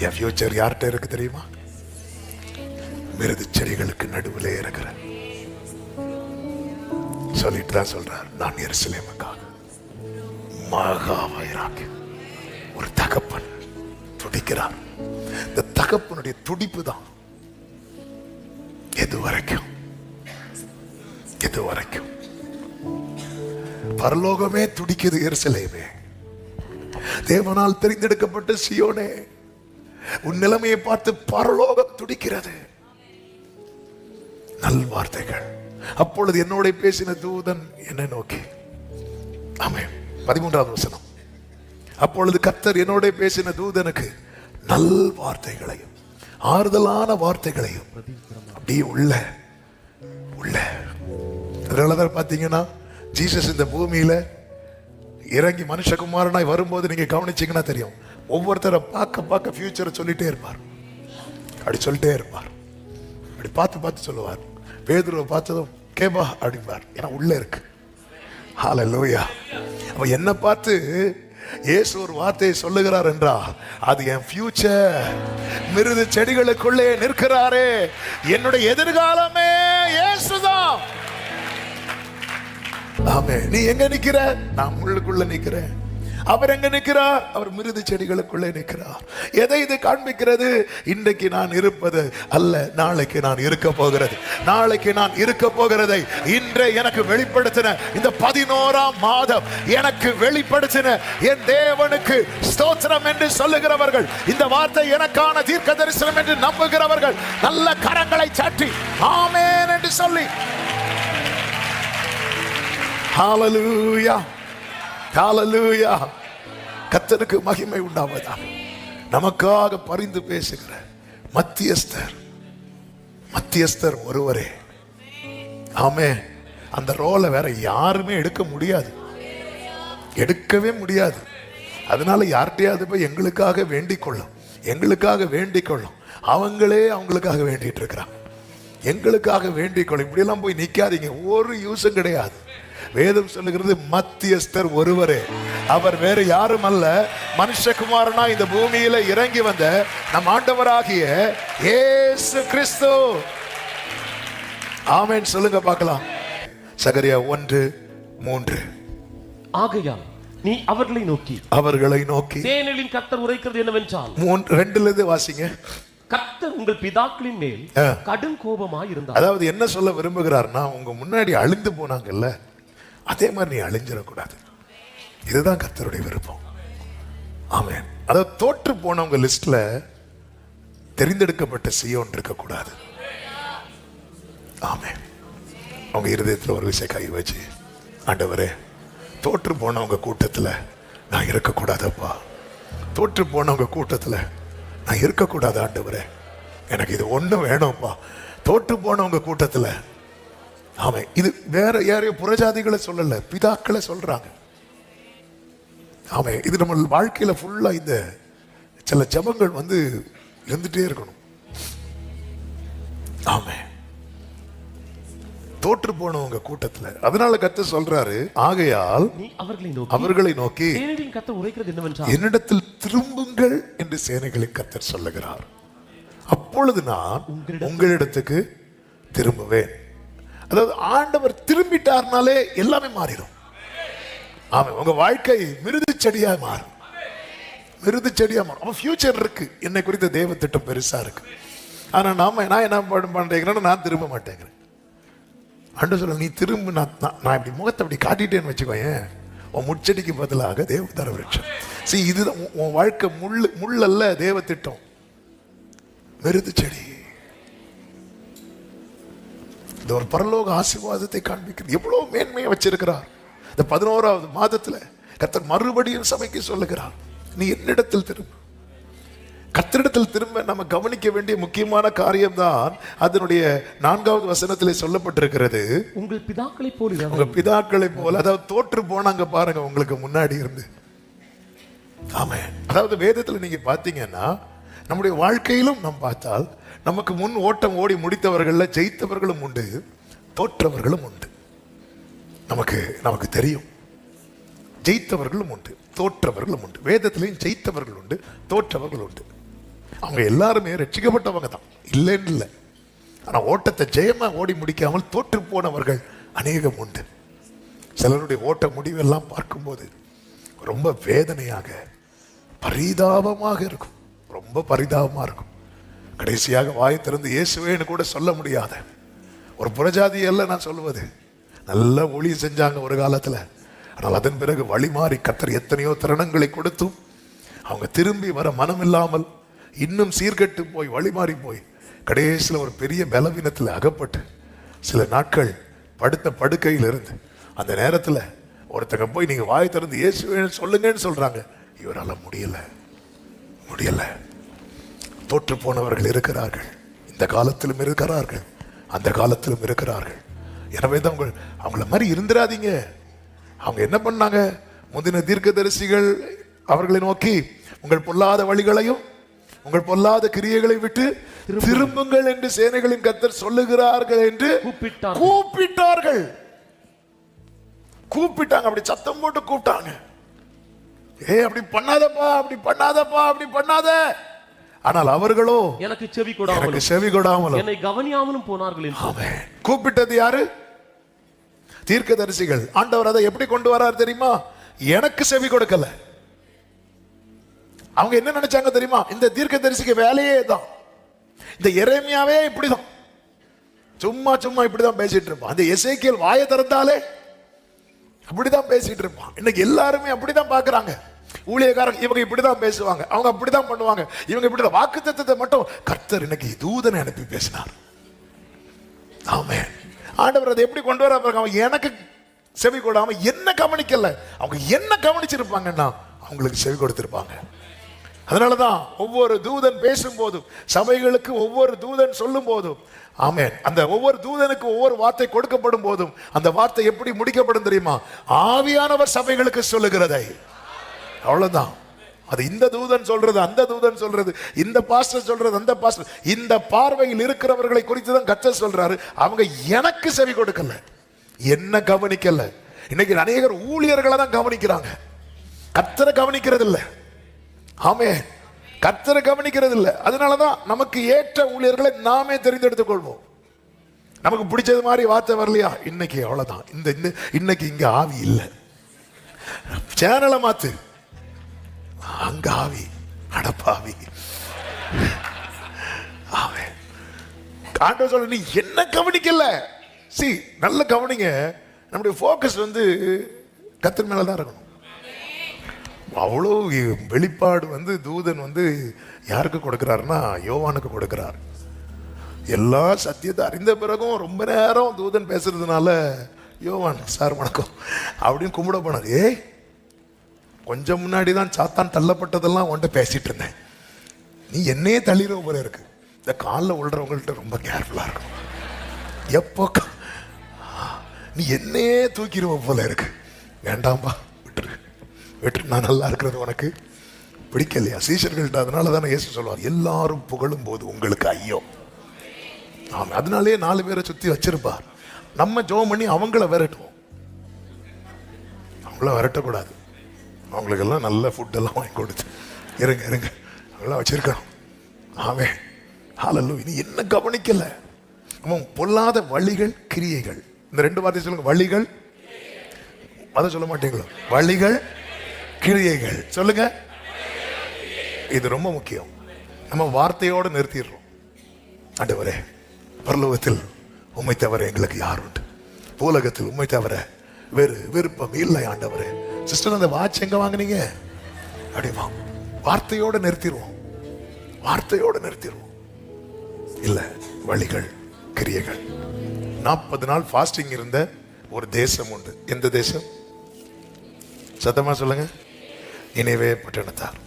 என் ஃபியூச்சர் யார்கிட்ட இருக்கு தெரியுமா? மிருது செடிகளுக்கு நடுவில் இருக்கிற சொல்லிட்டு தான் சொல்றார், நான் எருசலேமுக்காக மகாவீராக ஒரு தகப்பன் துடிக்கிறார். இந்த தகப்பனுடைய துடிப்பு தான் எது வரைக்கும் பரலோகமே துடிக்குது. எருசலேமே, தேவனால் தெரிந்தெடுக்கப்பட்ட சியோனே, உன் நிலைமையை பார்த்து பரலோகம் துடிக்கிறது. நல் வார்த்தைகள். அப்பொழுது என்னோட பேசின தூதன் என்னை நோக்கி, ஆமென், 13வது வசனம், அப்பொழுது கர்த்தர் என்னோட பேசின தூதனுக்கு நல் வார்த்தைகளையும் ஆறுதலான வார்த்தைகளையும் அப்படியே உள்ள அதனாலதான் பாத்தீங்கன்னா ஜீசஸ் இந்த பூமியில இறங்கி மனுஷகுமாரனாய் வரும்போது நீங்க கவனிச்சீங்கன்னா தெரியும், ஒவ்வொருத்தரை பார்க்க ஃபியூச்சரை சொல்லிட்டே இருப்பார். அப்படி சொல்லிட்டே இருப்பார். அப்படி பார்த்து சொல்லுவார். பேதுருவை பார்த்ததும் கேபா அப்படிம்பார், ஏன்னா உள்ள இருக்கு. ஹல்லேலூயா. அப்ப என்ன பார்த்து இயேசு ஒரு வார்த்தையை சொல்லுகிறார் என்றால் அது என் ஃபியூச்சர். மிருது செடிகளுக்குள்ளே நிற்கிறாரே, என்னுடைய எதிர்காலமே இயேசுதான். ஆமே. நீ எங்க நிக்கிற? நான் முள்ளுக்குள்ள நிக்கிறேன். அவர் எங்க நிற்கிறார்? அவர் மிருது செடிகளுக்குள்ளே நிற்கிறார். எதை இது காண்பிக்கிறது? இன்றைக்கு நான் இருப்பது அல்ல, நாளைக்கு நான் இருக்க போகிறது. நாளைக்கு நான் இருக்க போகிறதை இன்றே எனக்கு வெளிப்படுத்தின இந்த 11ஆம் மாதம் எனக்கு வெளிப்படுத்தின என் தேவனுக்கு ஸ்தோத்திரம் என்று சொல்லுகிறவர்கள், இந்த வார்த்தை எனக்கான தீர்க்க தரிசனம் என்று நம்புகிறவர்கள் நல்ல கரங்களை சாட்டி ஆமென் என்று சொல்லி ஹalleluya ஹalleluya. கர்த்தருக்கு மகிமை உண்டாவதாக. நமக்காக பரிந்து பேசுகிற மத்தியஸ்தர் ஒருவரே. ஆமே. அந்த ரோலை வேற யாருமே எடுக்க முடியாது, எடுக்கவே முடியாது. அதனால யார்கிட்டயாவது போய் எங்களுக்காக வேண்டிக் கொள்ளும். அவங்களே அவங்களுக்காக வேண்டிட்டு இருக்கிறாங்க. எங்களுக்காக வேண்டிக் கொள்ளும். இப்படி எல்லாம் போய் நிக்காதீங்க, ஒரு யூஸும் கிடையாது. வேதம் சொல்லுகிறது மத்தியஸ்தர் ஒருவரே, அவர் வேறு யாரும் அல்ல, மனுஷகுமாரனா இந்த பூமியில இறங்கி வந்த நம் ஆண்டவராகிய இயேசு கிறிஸ்து. ஆமென் சொல்லுங்க பார்க்கலாம். சகரியா 1:3. ஆகையால் நீ அவர்களை நோக்கி சேனைகளின் கர்த்தர் உரைக்கிறது என்னவென்றால், 2 வாசிங்க. கர்த்தர் உங்கள் பிதாக்களின் மேல் கடும் கோபமாய் இருந்தார். அதாவது என்ன சொல்ல விரும்புகிறார்னா, உங்க முன்னாடி அழிந்து போனாங்கல்ல, அதே மாதிரி நீ அழிஞ்சிடக்கூடாது. இதுதான் கர்த்தருடைய விருப்பம். ஆமென். அதாவது தோற்று போனவங்க லிஸ்ட்ல தெரிந்தெடுக்கப்பட்ட சீயோன் இருக்கக்கூடாது. ஆமென். அவங்க இருதயத்தில் ஒரு விஷயம் கை வச்சு, ஆண்டவரே தோற்று போனவங்க கூட்டத்தில் நான் இருக்கக்கூடாதப்பா, தோற்று போனவங்க கூட்டத்தில் நான் இருக்கக்கூடாது ஆண்டவரே, எனக்கு இது ஒண்ணு வேணும்ப்பா. தோற்று போனவங்க கூட்டத்தில். ஆமே. இது வேற யாரையும் புறஜாதிகளை சொல்லல, பிதாக்களை சொல்றாங்க. ஆமே. இது நம்ம வாழ்க்கையில ஃபுல்லா இந்த சில ஜபங்கள் இருந்துட்டே இருக்கணும். ஆமே. தோற்று போனவங்க கூட்டத்துல. அதனால கர்த்தர் சொல்றாரு, ஆகையால் நீ அவர்களை நோக்கி சேனைகளின் கர்த்தர் உரைக்கிறது என்னவென்றால், என்னிடத்தில் திரும்புங்கள் என்று சேனைகளின் கர்த்தர் சொல்லுகிறார். அப்பொழுது நான் உங்களிடத்துக்கு திரும்புவேன். அதாவது ஆண்டவர் திரும்பிட்டார்னாலே எல்லாமே மாறிடும். ஆமா. உங்க வாழ்க்கை மிருது செடியா மாறும். அவன் ஃபியூச்சர் இருக்கு. என்னை குறித்த தேவ திட்டம் பெருசா இருக்கு. ஆனா நான் என்ன பண்றேன், நான் திரும்ப மாட்டேங்கிறேன். ஆண்டவர் சொல்ல, நீ திரும்ப, நான் இப்படி முகத்தை அப்படி காட்டிட்டேன்னு வச்சுக்கோயேன், உன் முச்செடிக்கு பதிலாக தேவதார விருட்சம். இதுதான் உன் வாழ்க்கை. முள்ளல்ல தேவ திட்டம், மிருது செடி. இந்த ஒரு பரலோக ஆசீர்வாதத்தை காண்பிக்கிறது. எவ்வளவு மேன்மையை வச்சிருக்கிறார். இந்த 11ஆவது மாதத்துல கர்த்தர் மறுபடியும் சபைக்கு சொல்லுகிறார், நீ என்னிடத்தில் திரும்ப. கர்த்தரிடத்தில் திரும்ப நம்ம கவனிக்க வேண்டிய முக்கியமான காரியம் தான் அதனுடைய 4வது வசனத்திலே சொல்லப்பட்டிருக்கிறது, உங்கள் பிதாக்களை போல. அதாவது தோற்று போனாங்க பாருங்க உங்களுக்கு முன்னாடி இருந்து. ஆமா. அதாவது வேதத்துல நீங்க பாத்தீங்கன்னா, நம்முடைய வாழ்க்கையிலும் நாம் பார்த்தால், நமக்கு முன் ஓட்டம் ஓடி முடித்தவர்கள் ஜெயித்தவர்களும் உண்டு, தோற்றவர்களும் உண்டு. நமக்கு தெரியும், ஜெயித்தவர்களும் உண்டு, தோற்றவர்களும் உண்டு. வேதத்திலையும் ஜெயித்தவர்கள் உண்டு, தோற்றவர்கள் உண்டு. அவங்க எல்லாருமே ரட்சிக்கப்பட்டவங்க தான், இல்லைன்னு இல்லை. ஆனா ஓட்டத்தை ஜெயமா ஓடி முடிக்காமல் தோற்று போனவர்கள் அநேகம் உண்டு. சிலருடைய ஓட்ட முடிவெல்லாம் பார்க்கும்போது ரொம்ப வேதனையாக, பரிதாபமாக இருக்கும். ரொம்ப பரிதாபமா இருக்கும். கடைசியாக வாய் திறந்து இயேசுவேன்னு கூட சொல்ல முடியாத ஒரு புறஜாதி அல்ல நான் சொல்லுவது. நல்ல ஊழியம் செஞ்சாங்க ஒரு காலத்துல. ஆனால் அதன் பிறகு வழிமாறி கர்த்தர் எத்தனையோ தருணங்களை கொடுத்தும் அவங்க திரும்பி வர மனம் இல்லாமல் இன்னும் சீர்கெட்டு போய் வழிமாறி போய் கடைசியில் ஒரு பெரிய பலவீனத்தில் அகப்பட்டு சில நாட்கள் படுத்த படுக்கையில் இருந்து அந்த நேரத்தில் ஒருத்தங்க போய் நீங்க வாய் திறந்து இயேசுவேன்னு சொல்லுங்கன்னு சொல்றாங்க. இவரால் முடியல. தோற்று போனவர்கள் இருக்கிறார்கள், இந்த காலத்திலும் இருக்கிறார்கள், அந்த காலத்திலும் இருக்கிறார்கள். எனவே தான் அவங்கள மாதிரி இருந்துடாதீங்க. அவங்க என்ன பண்ணாங்க, முந்தின தீர்க்கதரிசிகள் அவர்களை நோக்கி உங்கள் பொல்லாத வழிகளையும் உங்கள் பொல்லாத கிரியைகளை விட்டு திரும்புங்கள் என்று சேனைகளின் கர்த்தர் சொல்லுகிறார்கள் என்று கூப்பிட்டாங்க. அப்படி சத்தம் போட்டு கூப்பிட்டாங்க. அப்படி பண்ணாதப்பா, அப்படி பண்ணாதப்பா, அப்படி பண்ணாத. ஆனால் அவர்களோ எனக்கு செவி கொடாமலும் என்னை கவனியாமலும் போனார்கள் என்று. ஆமென். கூப்பிட்டது யாரு? தீர்க்கதரிசிகள். ஆண்டவர் அதை எப்படி கொண்டு வரார் தெரியுமா? எனக்கு செவி கொடுக்கல. அவங்க என்ன நினைச்சாங்க தெரியுமா? இந்த தீர்க்கதரிசிக்கு வேலையே தான், இந்த எரேமியாவே இப்படிதான், சும்மா சும்மா இப்படிதான் பேசிட்டு இருப்பான். அந்த எசேக்கியேல் வாயை திறந்தாலே அப்படிதான் பேசிட்டு இருப்பான். இன்னைக்கு எல்லாருமே அப்படிதான் பாக்குறாங்க. ஊழியக்காரங்க இவங்க இப்படிதான் பேசுவாங்க, அவங்க அப்படிதான் பண்ணுவாங்க, இவங்க இப்படிதான். வாக்குத்தத்தத்தை மட்டும் கர்த்தர் இன்னைக்கு தூதனை அனுப்பி பேசினார். ஆமென். ஆண்டவர் அதை எப்படி கொண்டு வர பாருங்க. அவன் எனக்கு செவி கொடாம என்ன கவனிக்கல. அவங்க என்ன கவனிச்சிருப்பாங்கன்னா அவங்களுக்கு செவி கொடுத்திருப்பாங்க. அதனாலதான் ஒவ்வொரு தூதன் பேசும் போதும், சபைகளுக்கு ஒவ்வொரு தூதன் சொல்லும் போதும், ஆமென், அந்த ஒவ்வொரு தூதனுக்கு ஒவ்வொரு வார்த்தை கொடுக்கப்படும் போதும் அந்த வார்த்தை எப்படி முடிக்கப்படும் தெரியுமா? ஆவியானவர் சபைகளுக்கு சொல்லுகிறதை. அவ்வளவுதான். அது இந்த தூதன் சொல்றது, அந்த தூதன் சொல்றது, இந்த பாஸ்டர் சொல்றது, அந்த பாஸ்டர், இந்த பார்வையில் இருக்கிறவர்களை குறித்து தான் கர்த்தர் சொல்றாரு. அவங்க எனக்கு செவி கொடுக்கல, என்ன கவனிக்கல. இன்னைக்கு அநேகர் ஊழியர்களை தான் கவனிக்கிறாங்க, கர்த்தரை கவனிக்கிறது இல்லை. ஆமென். கர்த்தரை கவனிக்கிறது இல்லை. அதனாலதான் நமக்கு ஏற்ற ஊழியர்களை நாமே தெரிந்தெடுத்துக் கொள்வோம். நமக்கு பிடிச்சது மாதிரி வார்த்தை வரலையா, இன்னைக்கு அவ்வளவுதான். இன்னைக்கு இங்க ஆவி இல்லை, சேனலை மாத்து, அங்க ஆவி, அடப்பாவி. ஆமென். ஆண்டவர் சொல்ல, நீ என்ன கவனிக்கல. நல்ல கவனிங்க. நம்முடைய போக்கஸ் வந்து கர்த்தர் மேலதான் இருக்கணும். அவ்வளோ வெளிப்பாடு தூதன் யாருக்கு கொடுக்கிறாருன்னா யோவானுக்கு கொடுக்கிறார். எல்லா சத்தியத்தை அறிந்த பிறகும் ரொம்ப நேரம் தூதன் பேசுறதுனால யோவான், சார் வணக்கம் அப்படின்னு கும்பிட போனார். கொஞ்சம் முன்னாடி தான் சாத்தான் தள்ளப்பட்டதெல்லாம் உன்கிட்ட பேசிட்டு இருந்தேன், நீ என்னையே தள்ளிடுற போல இருக்கு. இந்த காலில் விழுறவங்கள்ட்ட ரொம்ப கேர்ஃபுல்லா இருக்கும். எப்போ நீ என்னையே தூக்கிடுவ போல இருக்கு, வேண்டாம்பா, விட்டு, நான் நல்லா இருக்கிறது உனக்கு பிடிக்கலையா? சீஷர்கள்ட்ட. அதனால தானே இயேசு சொல்வார், எல்லாரும் புகழும் போது உங்களுக்கு ஐயோ. ஆமாம். அதனாலேயே 4 பேரை சுத்தி வச்சிருப்பார். நம்ம ஜெபம் பண்ணி அவங்கள விரட்டுவோம். அவங்கள விரட்டக்கூடாது. அவங்களுக்கெல்லாம் நல்ல ஃபுட்டெல்லாம் வாங்கி கொடுத்து இருங்க அவங்களாம் வச்சிருக்கணும். ஆமென். ஹல்லேலூயா. நீ என்ன கவனிக்கல. அவன் பொல்லாத வழிகள், கிரியைகள். இந்த 2 வார்த்தை சொல்லுங்க. வழிகள், அதை சொல்ல மாட்டீங்களா? வழிகள், கிரியைகள் சொல்லுங்க. இது ரொம்ப முக்கியம். நம்ம வார்த்தையோடு நிறுத்திடுறோம். ஆண்டவரே, பரலோகத்தில் உம்மை தவிர எங்களுக்கு யார் உண்டு? பூலகத்தில் உம்மை தவிர வேறு விருப்பம் இல்லை ஆண்டவரே. சிஸ்டர், அந்த வாட்ச் எங்க வாங்குனீங்க? அப்படிமா வார்த்தையோட நிறுத்திடுவோம். வார்த்தையோட நிறுத்திடுவோம். இல்ல, வழிகள், கிரியைகள். 40 நாள் ஃபாஸ்டிங் இருந்த ஒரு தேசம் உண்டு. எந்த தேசம்? சத்தமா சொல்லுங்க. நினைவே பட்டணத்தார்.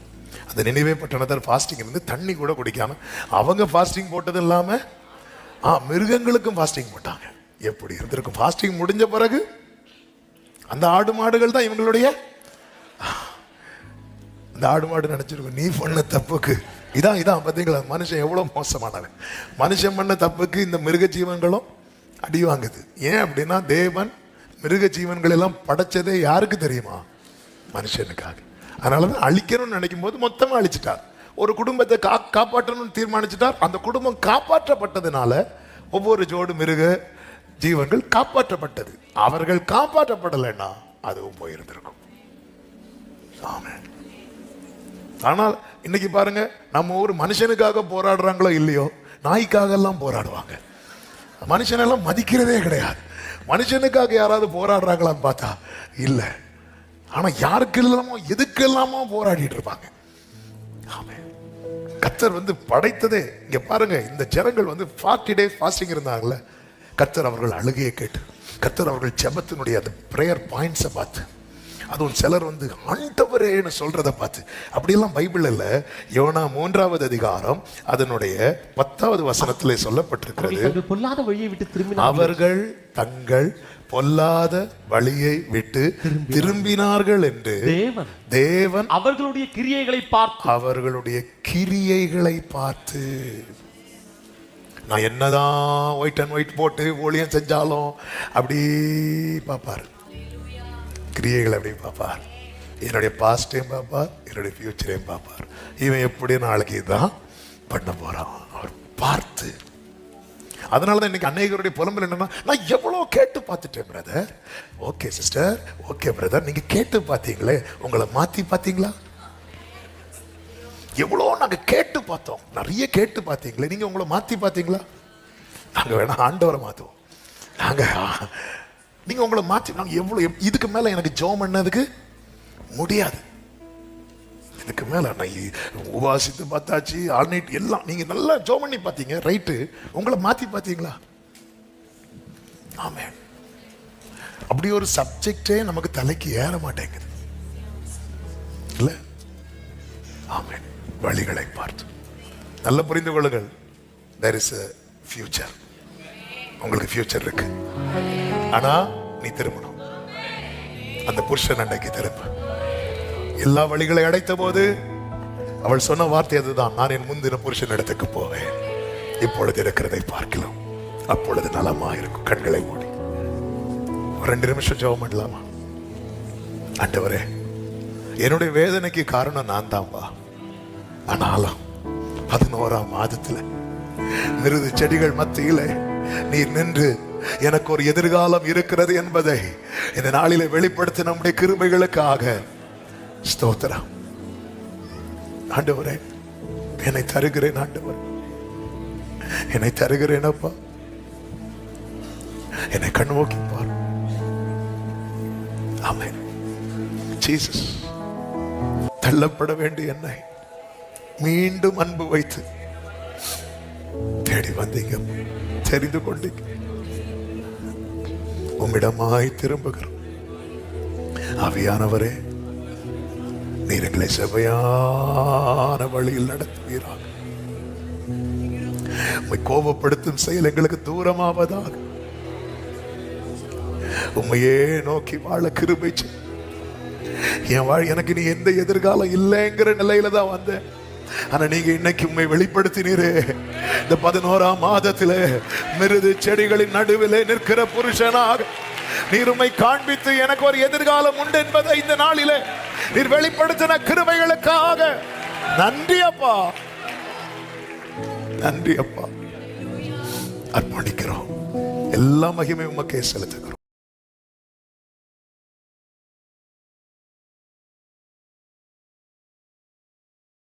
அந்த நினைவே பட்டணத்தார் ஃபாஸ்டிங் இருந்து தண்ணி கூட குடிக்காம, அவங்க ஃபாஸ்டிங் போட்டது இல்லாம மிருகங்களுக்கும் ஃபாஸ்டிங் போட்டாங்க. எப்படி இருந்திருக்கும்? ஃபாஸ்டிங் முடிஞ்ச பிறகு அந்த ஆடு மாடுகள் தான் இவங்களுடைய. அந்த ஆடு மாடு நினைச்சிருக்கும், நீ பண்ண தப்புக்கு இதான் பார்த்தீங்களா, மனுஷன் எவ்வளவு மோசமானவன். மனுஷன் பண்ண தப்புக்கு இந்த மிருக ஜீவன்களும் அடி வாங்குது. ஏன் அப்படின்னா, தேவன் மிருக ஜீவன்கள் எல்லாம் படைச்சதே யாருக்கு தெரியுமா? மனுஷனுக்காக. அதனாலதான் அழிக்கணும்னு நினைக்கும் போது மொத்தமா அழிச்சிட்டார். ஒரு குடும்பத்தை காப்பாற்றணும்னு தீர்மானிச்சிட்டார். அந்த குடும்பம் காப்பாற்றப்பட்டதுனால ஒவ்வொரு ஜோடு மிருக ஜீவன்கள் காப்பாற்றப்பட்டது. அவர்கள் காப்பாற்றப்படலைன்னா அதுவும் போயிருந்திருக்கும். ஆமென். ஆனால் இன்னைக்கு பாருங்க, நம்ம ஒரு மனுஷனுக்காக போராடுறாங்களோ இல்லையோ, நாய்க்காக எல்லாம் போராடுவாங்க. மனுஷனெல்லாம் மதிக்கிறதே கிடையாது. மனுஷனுக்காக யாராவது போராடுறாங்களான்னு பார்த்தா இல்ல. ஆனா யாருக்கு இல்லாமோ எதுக்கு இல்லாமோ போராடிட்டு இருப்பாங்க. கர்த்தர் படைத்ததே. இங்க பாருங்க, இந்த ஜனங்கள் 40 days ஃபாஸ்டிங் இருந்தாங்கல்ல, கர்த்தர் அவர்கள் அழுகையை கேட்டு, கர்த்தர் அவர்கள் ஜெபத்தினுடைய அந்த பிரேயர் பாயிண்ட்ஸை பார்த்து, அதுவும் சிலர் ஆண்டவரேன்னு சொல்றதை பார்த்து, அப்படியெல்லாம் பைபிள் இல்ல. யோனா 3வது அதிகாரம் அதனுடைய 10வது வசனத்திலே சொல்லப்பட்டிருக்கிறது, பொல்லாத வழியை விட்டு திரும்பினார்கள். அவர்கள் தங்கள் பொல்லாத வழியை விட்டு திரும்பினார்கள் என்று தேவன் அவர்களுடைய கிரியைகளை பார்த்து நான் என்னதான் ஒயிட் அண்ட் ஒயிட் போட்டு ஊழியம் செஞ்சாலும் அப்படி பார்ப்பார். கிரியைகளை அப்படி பார்ப்பார். என்னுடைய பாஸ்டையும் பார்ப்பார், என்னுடைய ஃபியூச்சரையும் பார்ப்பார். இவன் எப்படி நாளைக்கு இதான் பண்ண போறான் அவர் பார்த்து. அதனாலதான் இன்னைக்கு அநேகருடைய புலம்பல் என்னன்னா, நான் எவ்வளவு கேட்டு பார்த்துட்டேன் brother. Okay sister, okay brother, நீங்க கேட்டு பார்த்தீங்களே, உங்களை மாத்தி பார்த்தீங்களா? எவ்வளோ நாங்க கேட்டு பார்த்தோம், நிறைய கேட்டு பார்த்தீங்களே, நீங்க உங்களை மாத்தி பார்த்தீங்களா? நாங்க வேணா ஆண்டவரை மாத்துவோம். நாங்க நீங்க உங்களை மாற்றி, நாங்கள் எவ்வளோ இதுக்கு மேலே எனக்கு ஜெபம் பண்ணதுக்கு முடியாது. இதுக்கு மேலே நான் உபாசித்து பார்த்தாச்சு, ஆல் நைட் எல்லாம் நீங்கள் நல்லா ஜெபம் பண்ணி பார்த்தீங்க, ரைட்டு. உங்களை மாற்றி பார்த்தீங்களா? ஆமென். அப்படி ஒரு சப்ஜெக்டே நமக்கு தலைக்கு ஏற மாட்டேங்குது இல்லை? ஆமென். வழிகளை பார்த்து நல்ல புரிந்து கொள்ளுங்கள். there is a future. உங்களுக்கு ஃபியூச்சர் இருக்கு. ஆனா நீ திரும்பணும். அந்த புருஷன் அன்னைக்கு திரும்ப எல்லா வழிகளை அடைத்த போது அவள் சொன்ன வார்த்தை அதுதான், நான் என் முந்தின புருஷன் இடத்துக்கு போவேன், இப்பொழுது இருக்கிறதை பார்க்கலாம், அப்பொழுது நலமா இருக்கும். கண்களை மூடி ஒரு 2 நிமிஷம் ஜெபம் பண்ணலாமா? ஆண்டவரே, என்னுடைய வேதனைக்கு காரணம் நான் தான்பா. ஆனாலும் 11ஆம் மாதத்துல மிருது செடிகள் மத்தியில நீர் நின்று எனக்கு ஒரு எதிர்காலம் இருக்கிறது என்பதை இந்த நாளிலே வெளிப்படுத்த நம்முடைய கிருபைகளுக்காக ஸ்தோத்திரம். ஆண்டவரே, என்னை தருகிறேன். ஆண்டவர், என்னை தருகிறேன் அப்பா. என்னை கண்ணோக்கி பார். ஆமென். ஜீசஸ், தள்ளப்பட வேண்டிய என்னை மீண்டும் அன்பு வைத்து தேடி வந்தீங்க, தெரிந்து கொண்டீங்க. உம்மிடமாய் திரும்புகிறோம். ஆவியானவரே, நீர் எங்களை செவ்வையான வழியில் நடத்துவீராக. உம்மை கோபப்படுத்தும் செயல் எங்களுக்கு தூரமாவதாக. உம்மையே நோக்கி வாழ கிருபை செய். எனக்கு நீ எந்த எதிர்காலம் இல்லைங்கிற நிலையில தான் வந்தேன். ஆனா நீங்க இன்னைக்கு உண்மை வெளிப்படுத்தினீரே. இந்த 11ஆம் மாதத்தில மிருது செடிகளின் நடுவிலே நிற்கிற புருஷனாக நீர் உம்மை காண்பித்து எனக்கு ஒரு எதிர்காலம் உண்டு என்பதை இந்த நாளிலே நீர் வெளிப்படுத்தின கிருபைகளுக்காக நன்றி அப்பா. நன்றி அப்பா. அர்ப்பணிக்கிறோம். எல்லா மகிமையும் உமக்கே செலுத்துகிறோம்.